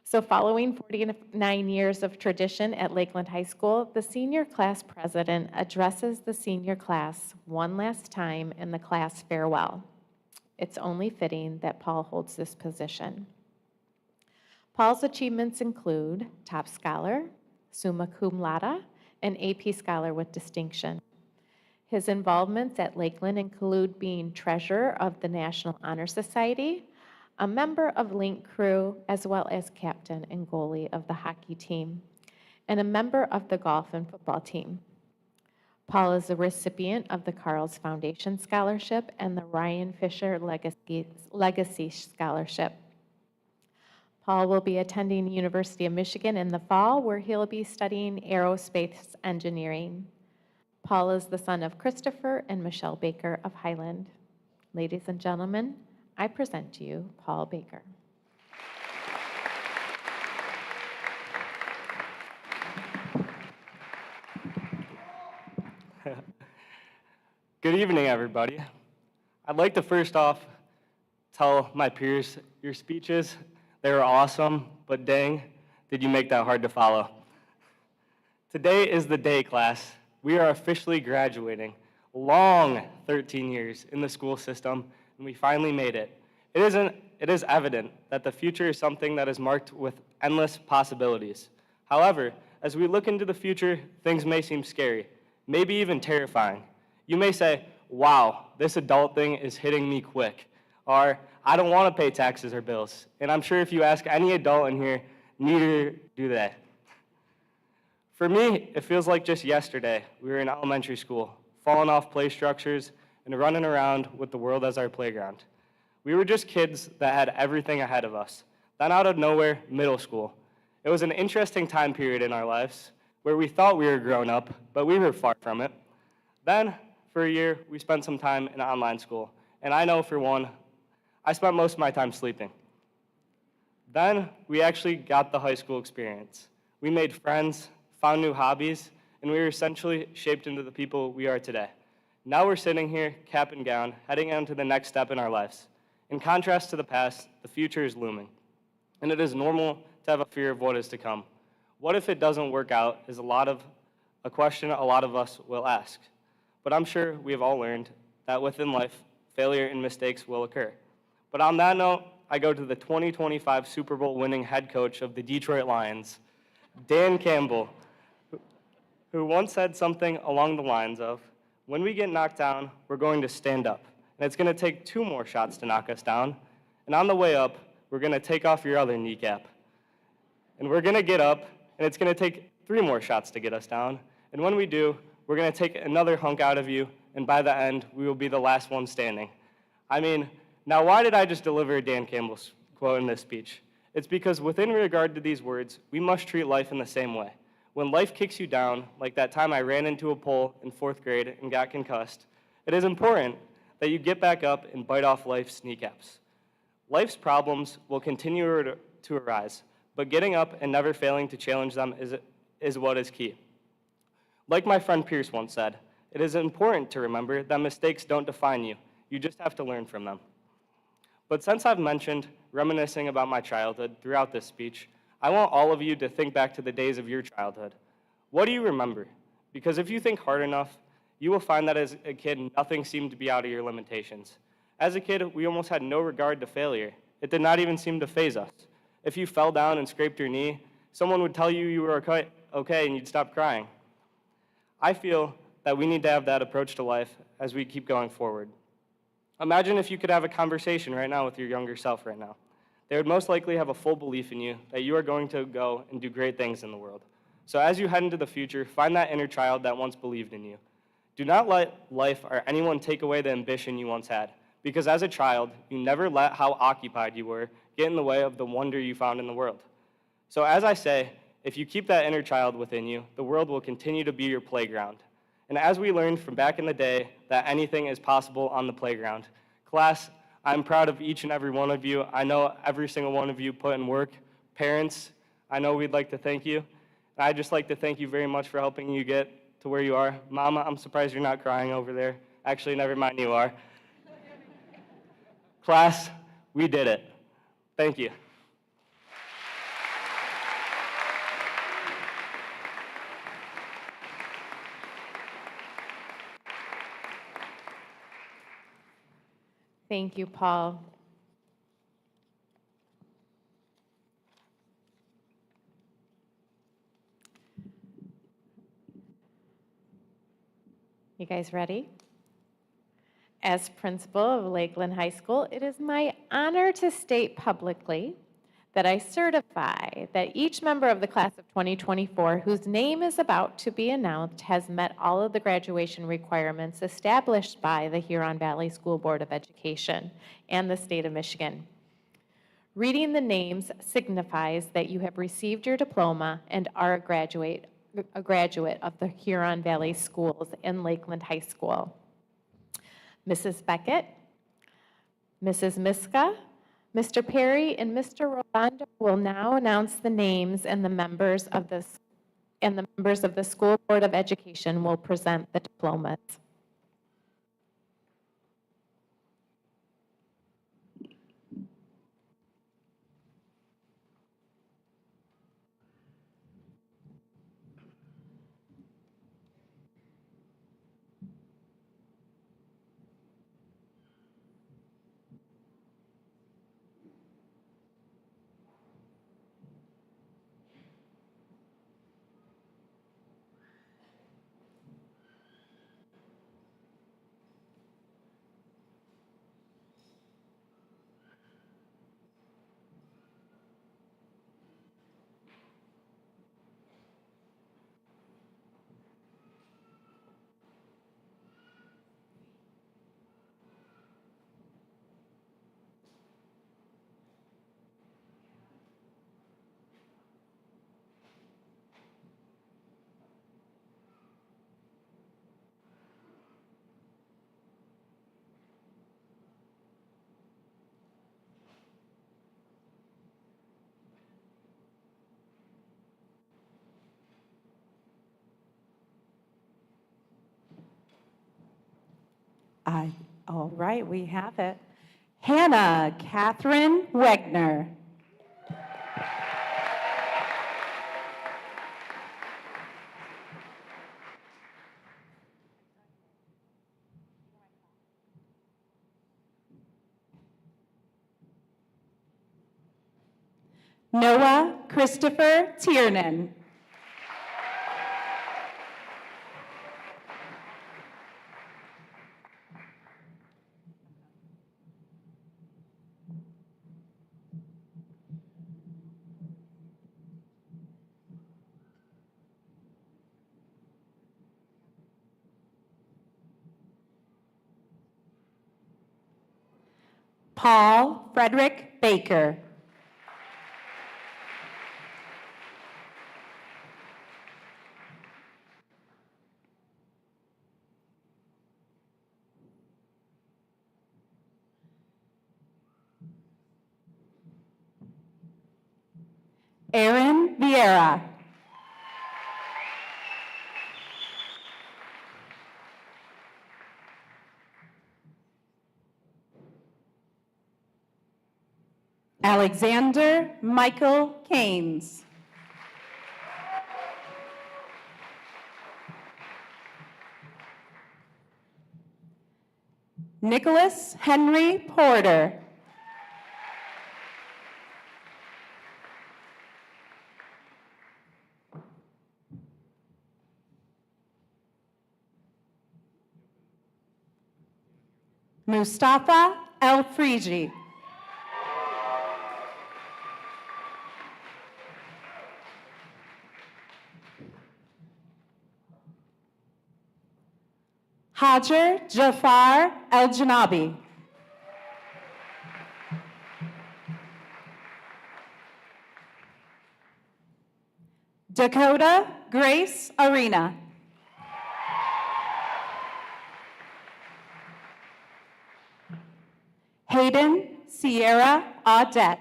So following 49 years of tradition at Lakeland High School, the senior class president addresses the senior class one last time in the class farewell. It's only fitting that Paul holds this position. Paul's achievements include top scholar, summa cum laude, and AP scholar with distinction. His involvements at Lakeland include being treasurer of the National Honor Society, a member of Link Crew, as well as captain and goalie of the hockey team, and a member of the golf and football team. Paul is a recipient of the Carls Foundation Scholarship and the Ryan Fisher Legacy Scholarship. Paul will be attending University of Michigan in the fall, where he'll be studying aerospace engineering. Paul is the son of Christopher and Michelle Baker of Highland. Ladies and gentlemen, I present to you Paul Baker. Good evening, everybody. I'd like to first off tell my peers, your speeches, they were awesome, but dang, did you make that hard to follow. Today is the day, class. We are officially graduating. Long 13 years in the school system, and we finally made it. It is evident that the future is something that is marked with endless possibilities. However, as we look into the future, things may seem scary, maybe even terrifying. You may say, wow, this adult thing is hitting me quick, or I don't want to pay taxes or bills. And I'm sure if you ask any adult in here, neither do they. For me, it feels like just yesterday, we were in elementary school, falling off play structures and running around with the world as our playground. We were just kids that had everything ahead of us. Then out of nowhere, middle school. It was an interesting time period in our lives where we thought we were grown up, but we were far from it. Then, for a year, we spent some time in online school. And I know for one, I spent most of my time sleeping. Then, we actually got the high school experience. We made friends, found new hobbies, and we were essentially shaped into the people we are today. Now we're sitting here, cap and gown, heading on to the next step in our lives. In contrast to the past, the future is looming. And it is normal to have a fear of what is to come. What if it doesn't work out is a question a lot of us will ask. But I'm sure we have all learned that within life, failure and mistakes will occur. But on that note, I go to the 2025 Super Bowl winning head coach of the Detroit Lions, Dan Campbell, who once said something along the lines of, when we get knocked down, we're going to stand up. And it's going to take 2 more shots to knock us down. And on the way up, we're going to take off your other kneecap. And we're going to get up, and it's going to take 3 more shots to get us down. And when we do, we're going to take another hunk out of you, and by the end, we will be the last one standing. I mean, now why did I just deliver Dan Campbell's quote in this speech? It's because within regard to these words, we must treat life in the same way. When life kicks you down, like that time I ran into a pole in 4th grade and got concussed, it is important that you get back up and bite off life's kneecaps. Life's problems will continue to arise, but getting up and never failing to challenge them is what is key. Like my friend Pierce once said, it is important to remember that mistakes don't define you. You just have to learn from them. But since I've mentioned reminiscing about my childhood throughout this speech, I want all of you to think back to the days of your childhood. What do you remember? Because if you think hard enough, you will find that as a kid, nothing seemed to be out of your limitations. As a kid, we almost had no regard to failure. It did not even seem to faze us. If you fell down and scraped your knee, someone would tell you were okay and you'd stop crying. I feel that we need to have that approach to life as we keep going forward. Imagine if you could have a conversation right now with your younger self right now. They would most likely have a full belief in you that you are going to go and do great things in the world. So as you head into the future, find that inner child that once believed in you. Do not let life or anyone take away the ambition you once had, because as a child, you never let how occupied you were get in the way of the wonder you found in the world. So as I say, if you keep that inner child within you, the world will continue to be your playground. And as we learned from back in the day that anything is possible on the playground, class, I'm proud of each and every one of you. I know every single one of you put in work. Parents, I know we'd like to thank you. And I'd just like to thank you very much for helping you get to where you are. Mama, I'm surprised you're not crying over there. Actually, never mind, you are. Class, we did it. Thank you. Thank you, Paul. You guys ready? As principal of Lakeland High School, it is my honor to state publicly that I certify that each member of the class of 2024 whose name is about to be announced has met all of the graduation requirements established by the Huron Valley School Board of Education and the state of Michigan. Reading the names signifies that you have received your diploma and are a graduate of the Huron Valley Schools in Lakeland High School. Mrs. Beckett, Mrs. Miska, Mr. Perry, and Mr. Rolando will now announce the names, and the members of the School Board of Education will present the diplomas. All right, we have it. Hannah Catherine Wegner. Noah Christopher Tiernan. Paul Frederick Baker. Aaron Vieira. Alexander Michael Keynes. Nicholas Henry Porter. Mustafa El Friji. Hajar Jafar El Janabi. Dakota Grace Arena. Hayden Sierra Audette.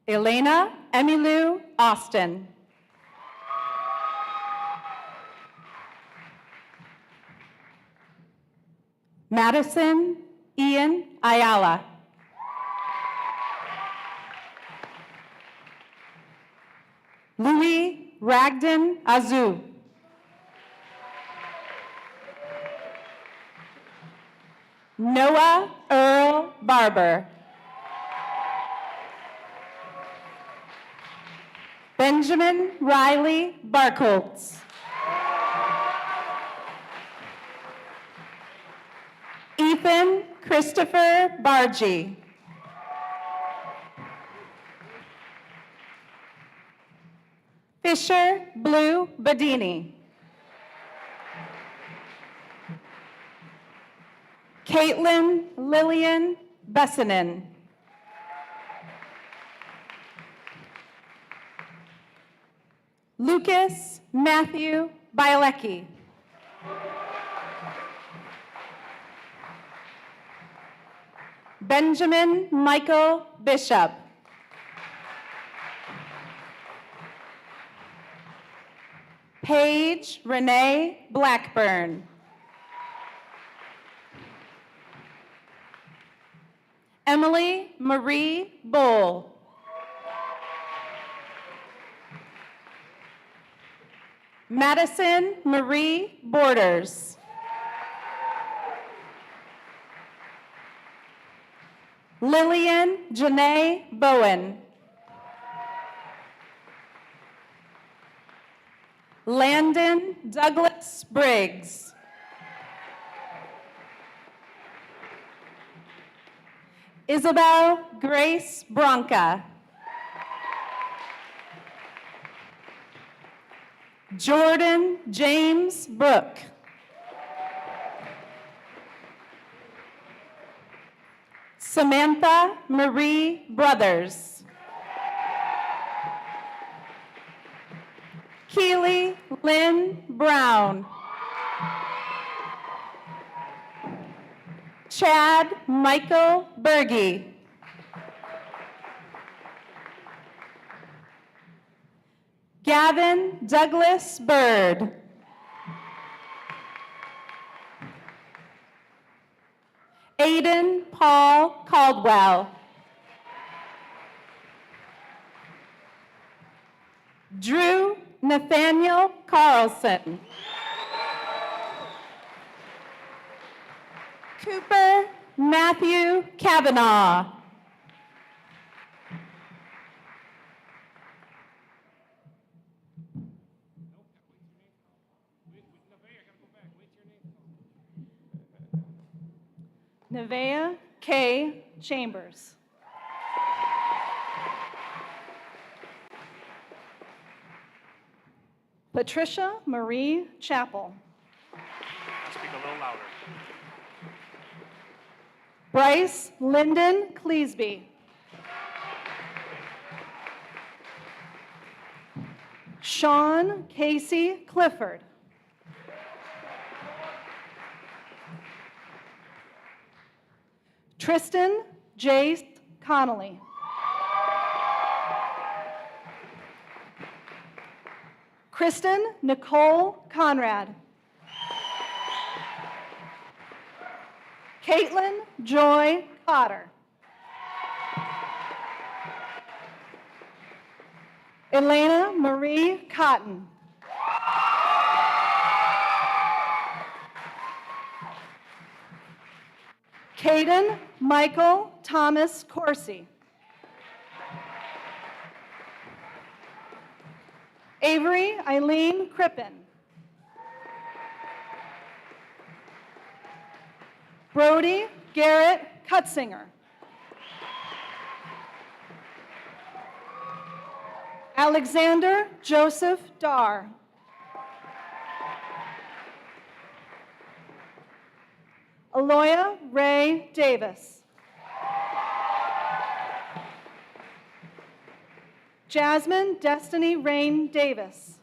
Elena Emilu Austin. Madison Ian Ayala. Louis Ragden Azu. Noah Earl Barber. Benjamin Riley Barkoltz. Ethan Christopher Bargy. Fisher Blue Badini. Caitlin Lillian Bessanen. Lucas Matthew Bielecki. Benjamin Michael Bishop. Paige Renee Blackburn. Emily Marie Bull. Madison Marie Borders. Lillian Janae Bowen. Landon Douglas Briggs. Isabel Grace Bronca. Jordan James Brooke. Samantha Marie Brothers. Keely Lynn Brown. Chad Michael Berge. Gavin Douglas Bird. Aiden Paul Caldwell. Drew Nathaniel Carlson. Cooper Matthew Kavanaugh. Nevaeh K. Chambers. Patricia Marie Chappell. Speak a little louder. Bryce Lyndon Cleesby. Sean Casey Clifford. Tristan Jace Connolly. Kristen Nicole Conrad. Caitlin Joy Cotter. Elena Marie Cotton. Caden Michael Thomas Corsi. Avery Eileen Crippen. Brody Garrett Cutzinger. Alexander Joseph Darr. Aloya Ray Davis. Jasmine Destiny Rain Davis.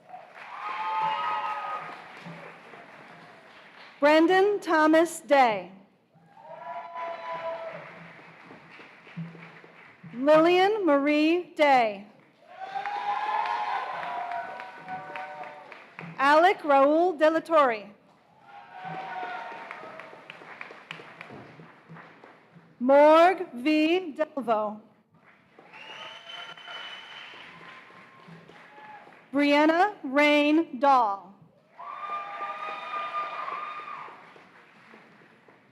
Brendan Thomas Day. Lillian Marie Day. Alec Raul Delatorre. Morg V. Delvo. Brianna Rain Dahl.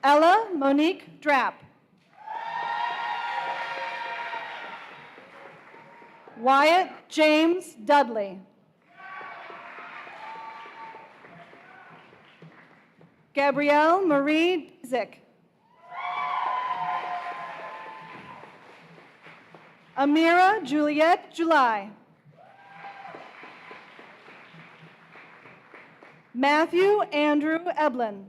Ella Monique Drapp. Wyatt James Dudley. Gabrielle Marie Zick. Amira Juliette July. Matthew Andrew Eblin.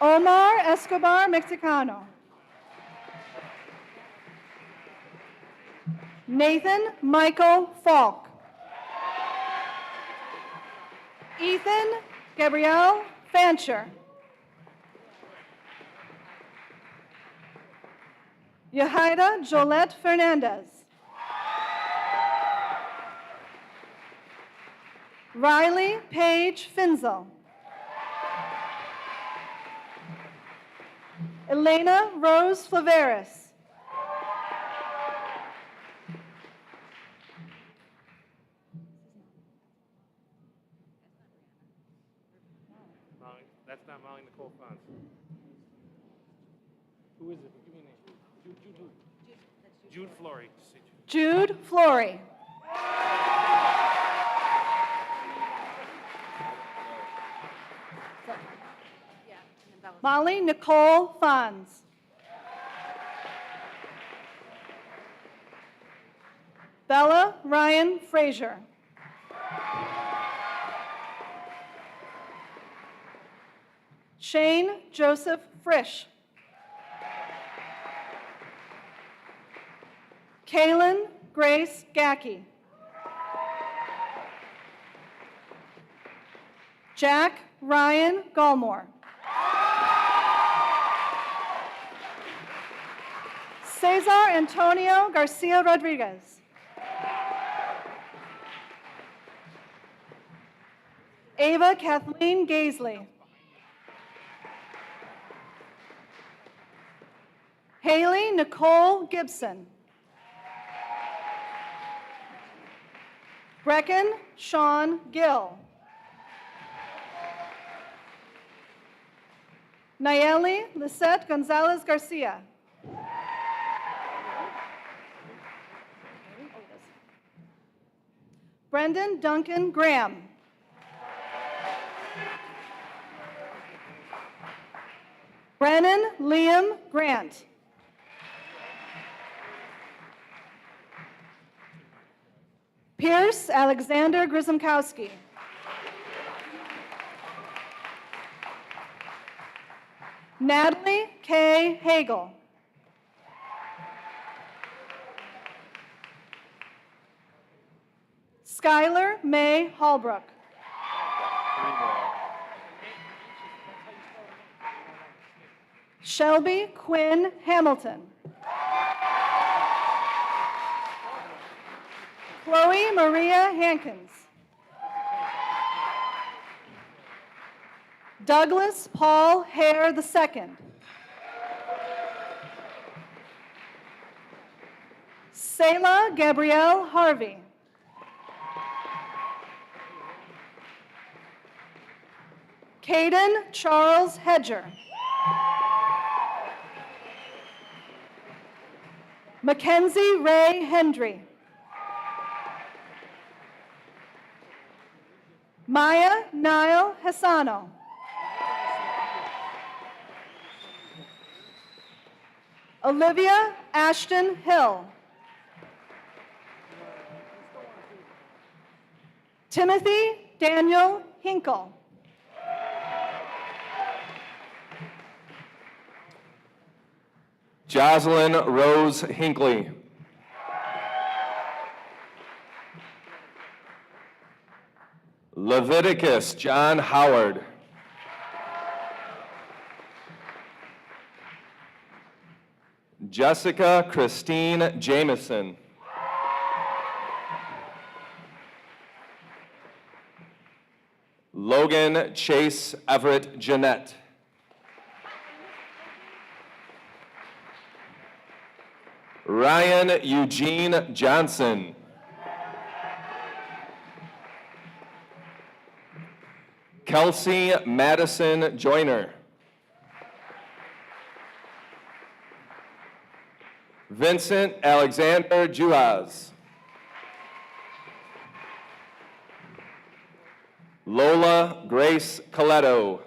Omar Escobar Mexicano. Nathan Michael Falk. Ethan Gabrielle Fancher. Yahida Jolette Fernandez. Riley Paige Finzel. Elena Rose Flaveris. That's not Molly Nicole Fons. Who is it? Give me a name. Jude Flory. Jude Flory. Molly Nicole Fons. Bella Ryan Frazier. Shane Joseph Frisch. Kaylin Grace Gackey. Jack Ryan Gallmore. Cesar Antonio Garcia Rodriguez. Ava Kathleen Gaisley. Haley Nicole Gibson. Brecken Sean Gill. Nayeli Lisette Gonzalez Garcia. Brendan Duncan Graham. Brennan Liam Grant. Pierce Alexander Grisomkowski. Natalie K. Hagel. Skylar May Hallbrook. Shelby Quinn Hamilton. Chloe Maria Hankins. Douglas Paul Hare II. Selah Gabrielle Harvey. Caden Charles Hedger. Mackenzie Ray Hendry. Maya Niall Hassano. Olivia Ashton Hill. Timothy Daniel Hinkle. Jocelyn Rose Hinckley. Leviticus John Howard. Jessica Christine Jameson. Logan Chase Everett Jeanette. Ryan Eugene Johnson. Kelsey Madison Joyner. Vincent Alexander Juaz. Lola Grace Coletto.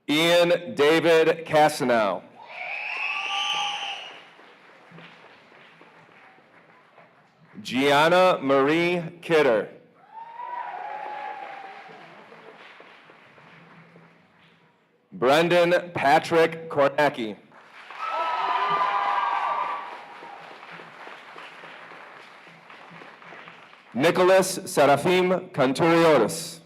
Ian David Cassanow. Gianna Marie Kidder. Brendan Patrick Kornacki. Nicholas Serafim Canturiotis.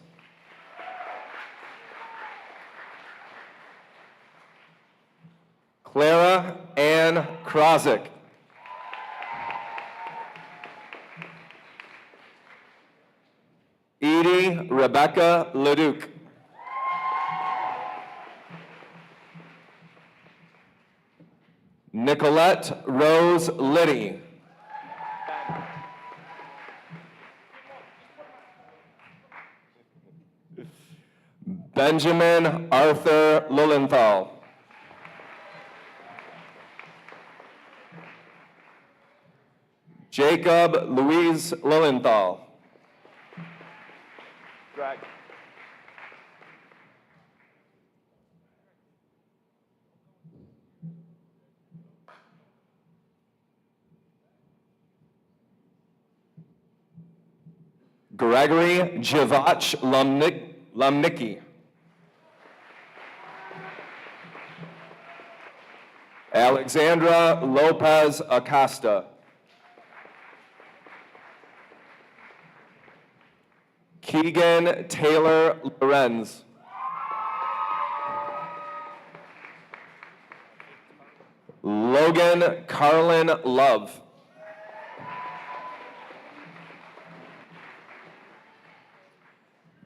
Clara Ann Krozik. Edie Rebecca Leduc. Nicolette Rose Liddy. Benjamin Arthur Lilienthal. Jacob Louise Lilienthal. Gregory Jivach Lumnicki. Alexandra Lopez Acosta. Keegan Taylor Lorenz. Logan Carlin Love.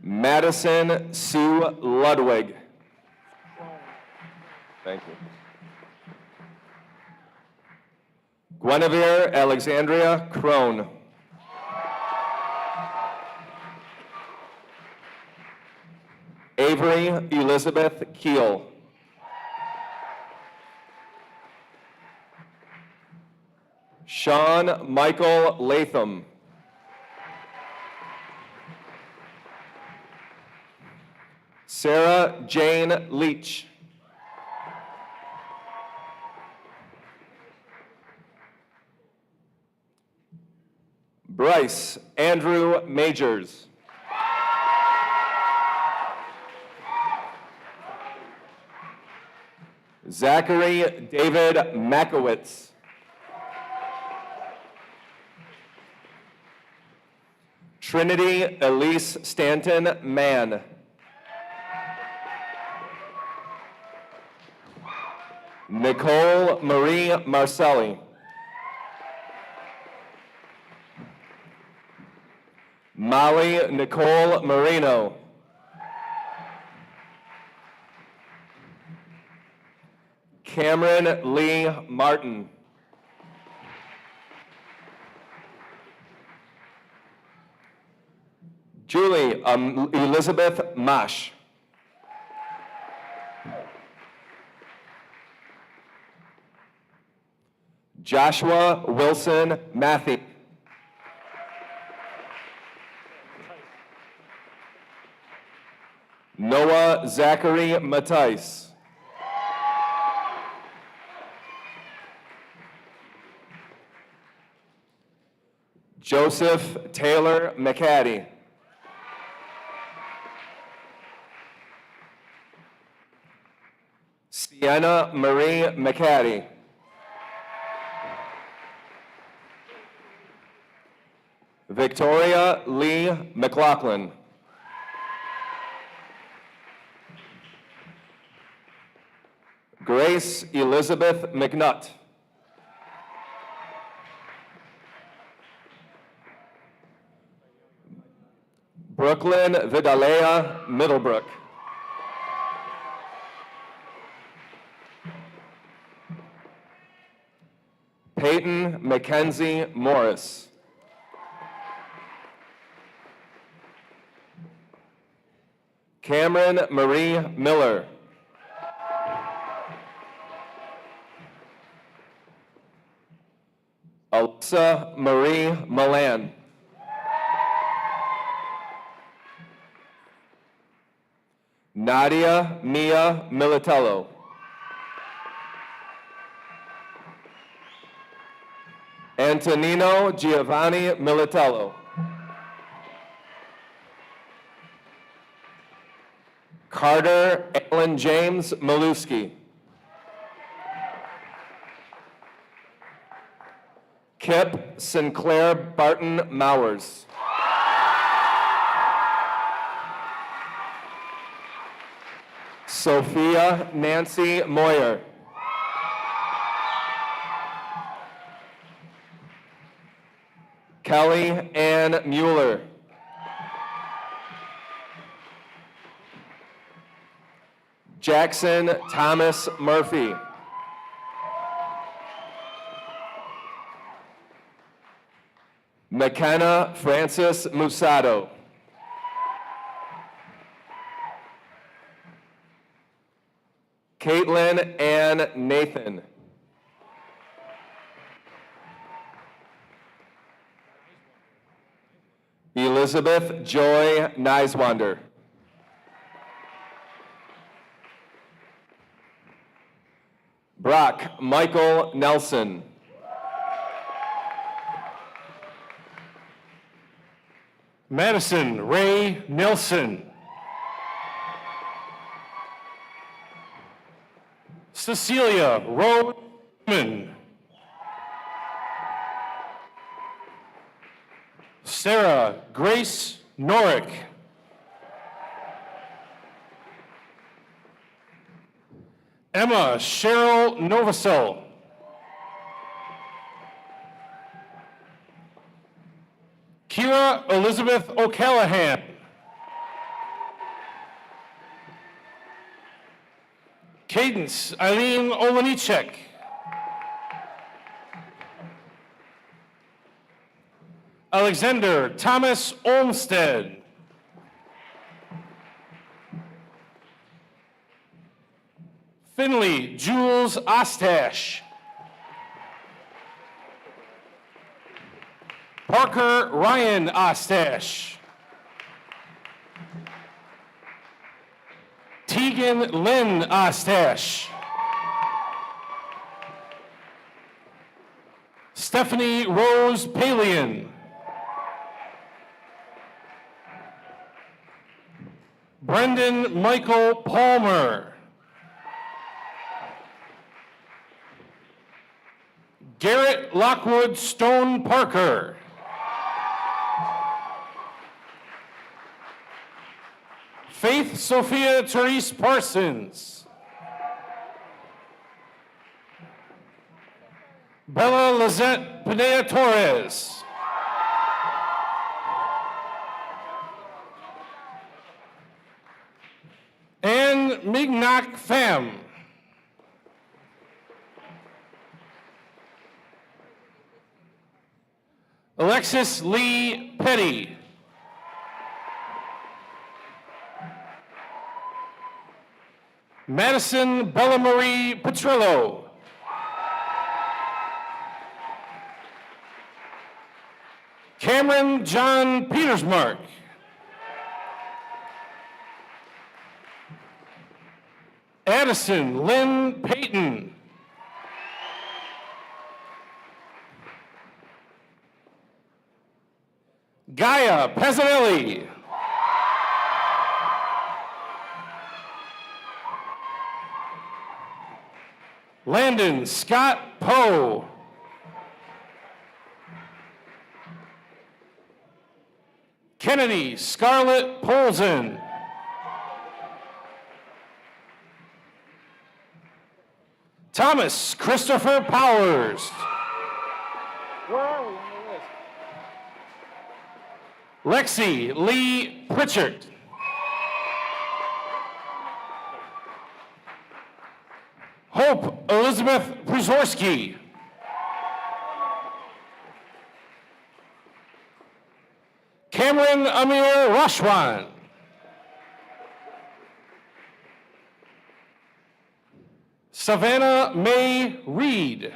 Madison Sue Ludwig. Thank you. Guinevere Alexandria Crone. Avery Elizabeth Keel. Sean Michael Latham. Sarah Jane Leach. Bryce Andrew Majors. Zachary David Makowitz. Trinity Elise Stanton Mann. Nicole Marie Marcelli. Molly Nicole Marino. Cameron Lee Martin. Julie Elizabeth Mash. Joshua Wilson Matthew. Noah Zachary Mattice. Joseph Taylor McCaddy. Sienna Marie McCaddy. Victoria Lee McLaughlin. Grace Elizabeth McNutt. Brooklyn Vidalea Middlebrook. Peyton Mackenzie Morris. Cameron Marie Miller. Alyssa Marie Milan. Nadia Mia Militello. Antonino Giovanni Militello. Carter Alan James Maluski. Kip Sinclair Barton Mowers. Sophia Nancy Moyer. Kelly Ann Mueller. Jackson Thomas Murphy. McKenna Francis Musato. Caitlin Ann Nathan. Elizabeth Joy Niswander. Brock Michael Nelson. Madison Ray Nelson. Cecilia Rose Newman. Sarah Grace Norick. Emma Cheryl Novosel. Kira Elizabeth O'Callahan. Cadence Eileen Olenichek. Alexander Thomas Olmsted. Finley Jules Ostash. Parker Ryan Ostash. Tegan Lynn Ostash. Stephanie Rose Palian. Brendan Michael Palmer. Garrett Lockwood Stone Parker. Faith Sophia Therese Parsons. Bella Lizette Pineda Torres. Ann Mignac Pham. Alexis Lee Petty. Madison Bella Marie Petrillo. Cameron John Petersmark. Addison Lynn Payton. Gaia Pezzanelli. Landon Scott Poe. Kennedy Scarlett Polzen. Thomas Christopher Powers. Where are we on the list? Lexi Lee Pritchard. Hope Elizabeth Przorski. Cameron Amir Rashwan. Savannah Mae Reed.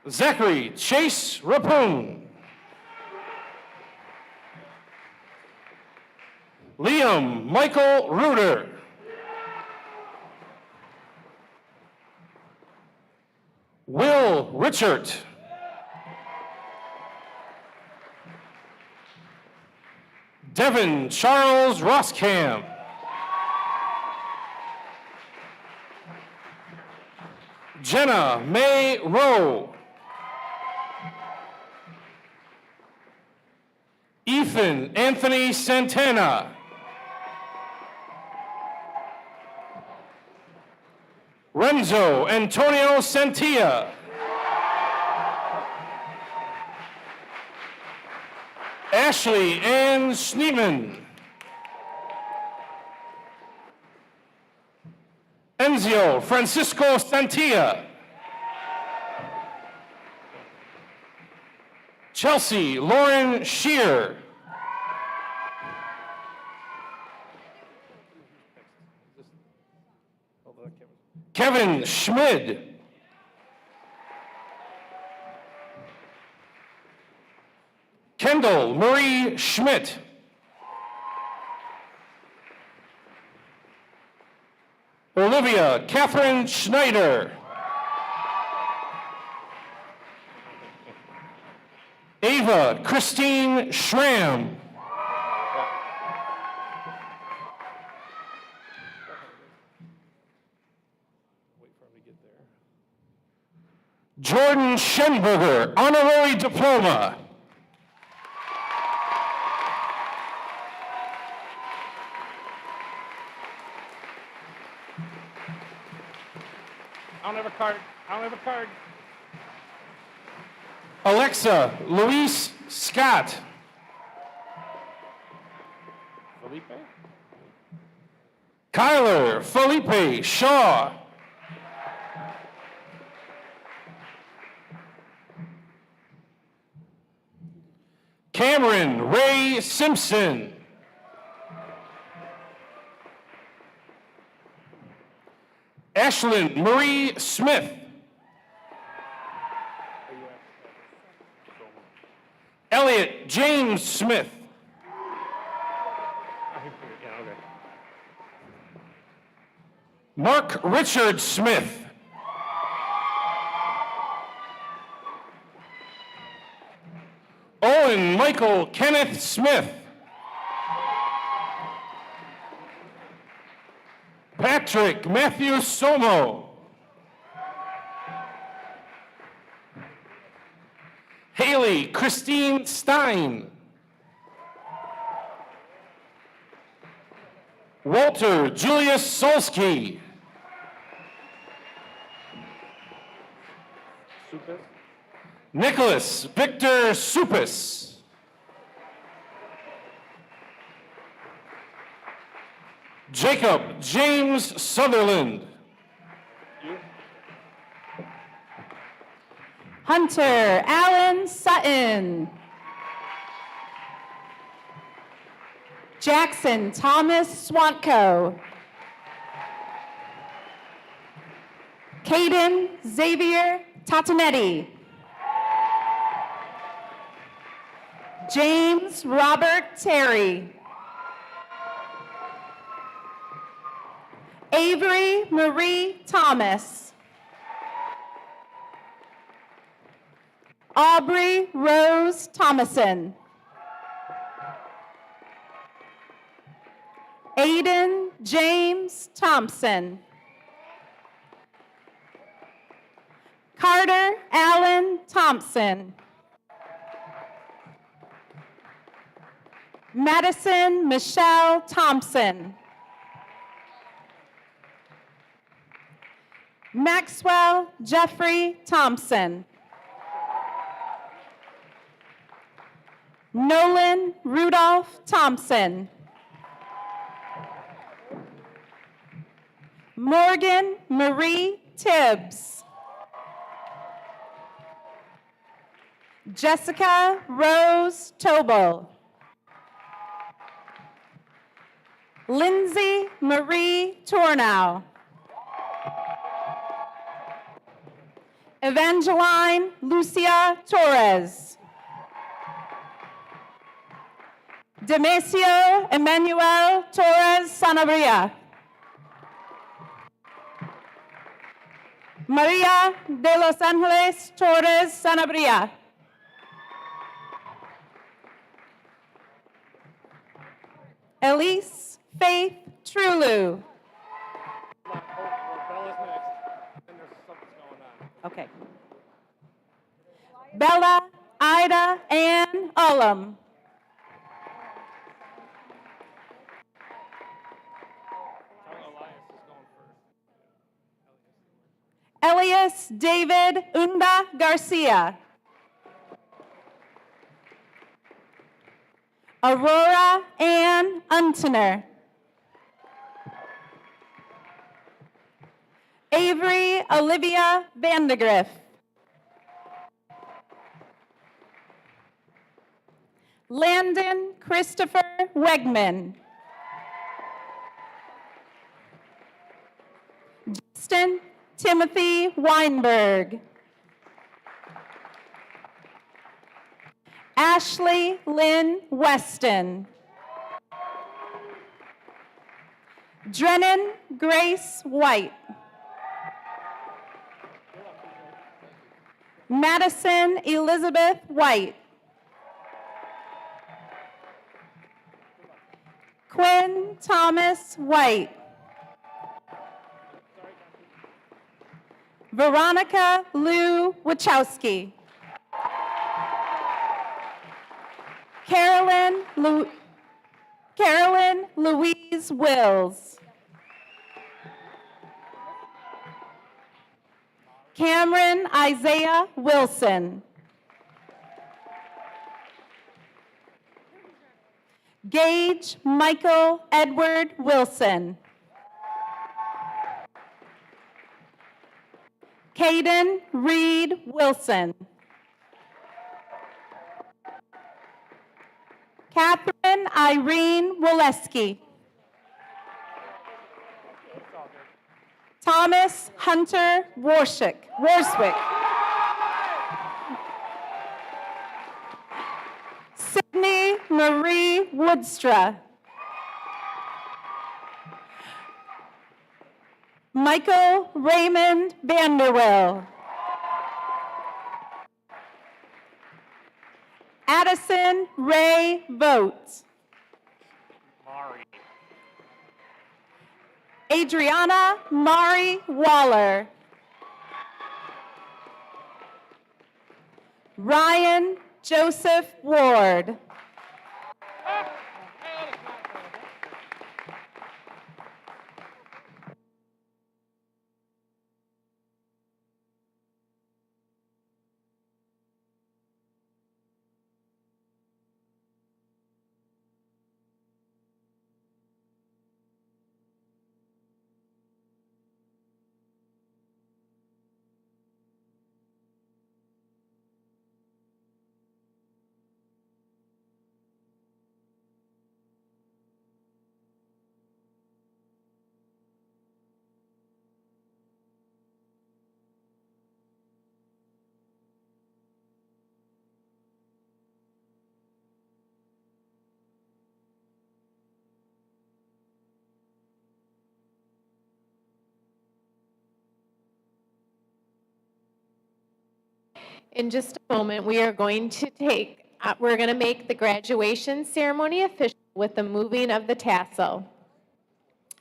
Zachary Chase Rapun. Liam Michael Reuter. Will Richard. Devin Charles Roskam. Jenna May Rowe. Ethan Anthony Santana. Renzo Antonio Santia. Ashley Ann Schneeman. Enzio Francisco Santia. Chelsea Lauren Shear. Kevin Schmid. Kendall Marie Schmidt. Olivia Catherine Schneider. Ava Christine Schramm. Jordan Schenberger, honorary diploma. I don't have a card. Alexa Louise Scott. Kyler Felipe Shaw. Cameron Ray Simpson. Ashlyn Marie Smith. Elliot James Smith. Mark Richard Smith. Owen Michael Kenneth Smith. Patrick Matthew Somo. Haley Christine Stein. Walter Julius Solsky. Nicholas Victor Supis. Jacob James Sutherland. Hunter Allen Sutton. Jackson Thomas Swantko. Caden Xavier Tatanetti. James Robert Terry. Avery Marie Thomas. Aubrey Rose Thomason. Aiden James Thompson. Carter Allen Thompson. Madison Michelle Thompson. Maxwell Jeffrey Thompson. Nolan Rudolph Thompson. Morgan Marie Tibbs. Jessica Rose Tobel. Lindsay Marie Tornow. Evangeline Lucia Torres. Demetrio Emmanuel Torres Sanabria. Maria de Los Angeles Torres Sanabria. Elise Faith Trulu. Okay. Bella Ida Ann Ullum. Elias David Unda Garcia. Aurora Ann Untener. Avery Olivia Vandegrift. Landon Christopher Wegman. Justin Timothy Weinberg. Ashley Lynn Weston. Drennan Grace White. Madison Elizabeth White. Quinn Thomas White. Veronica Lou Wachowski. Carolyn Louise Wills. Cameron Isaiah Wilson. Gage Michael Edward Wilson. Caden Reed Wilson. Catherine Irene Woleski. Thomas Hunter Warswick. Sydney Marie Woodstra. Michael Raymond Vanderwill. Addison Ray Vogt. Adriana Mari Waller. Ryan Joseph Ward. In just a moment, we're going to make the graduation ceremony official with the moving of the tassel.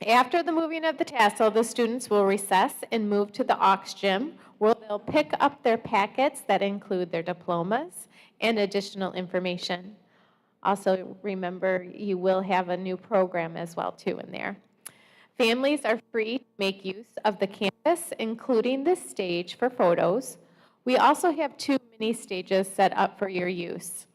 After the moving of the tassel, the students will recess and move to the aux gym, where they'll pick up their packets that include their diplomas and additional information. Also, remember, you will have a new program as well, too, in there. Families are free to make use of the campus, including this stage for photos. We also have 2 mini stages set up for your use.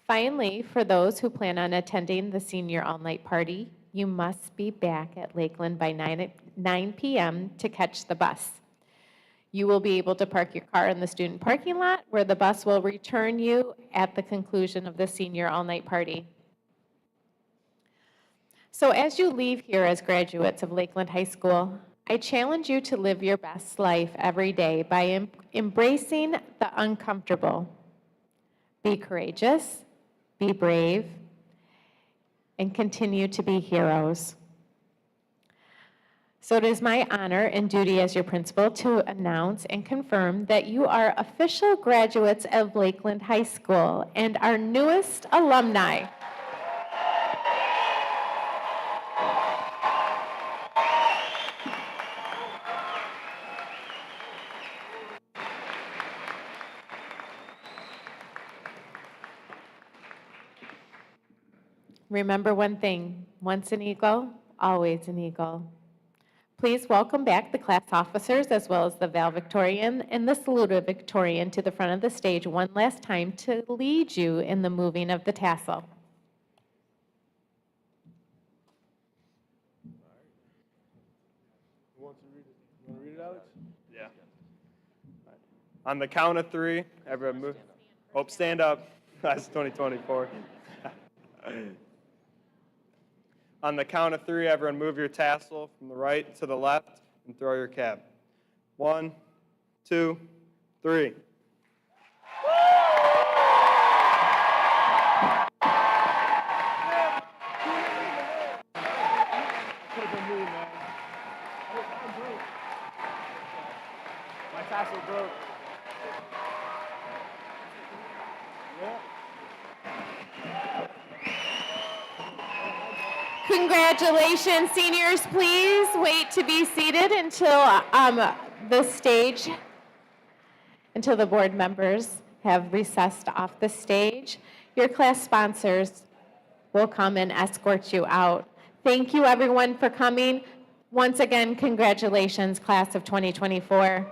Finally, for those who plan on attending the senior all-night party, you must be back at Lakeland by 9 p.m. to catch the bus. You will be able to park your car in the student parking lot, where the bus will return you at the conclusion of the senior all-night party. So as you leave here as graduates of Lakeland High School, I challenge you to live your best life every day by embracing the uncomfortable. Be courageous, be brave, and continue to be heroes. So it is my honor and duty as your principal to announce and confirm that you are official graduates of Lakeland High School and our newest alumni. Remember one thing, once an eagle, always an eagle. Please welcome back the class officers as well as the Valedictorian and the Salutatorian to the front of the stage one last time to lead you in the moving of the tassel. You want to read it, Alex? Yeah. On the count of 3, everyone move. Oh, stand up. That's 2024. On the count of 3, everyone move your tassel from the right to the left and throw your cap. 1, 2, 3. My tassel broke. Congratulations, seniors. Please wait to be seated until until the board members have recessed off the stage. Your class sponsors will come and escort you out. Thank you, everyone, for coming. Once again, congratulations, class of 2024.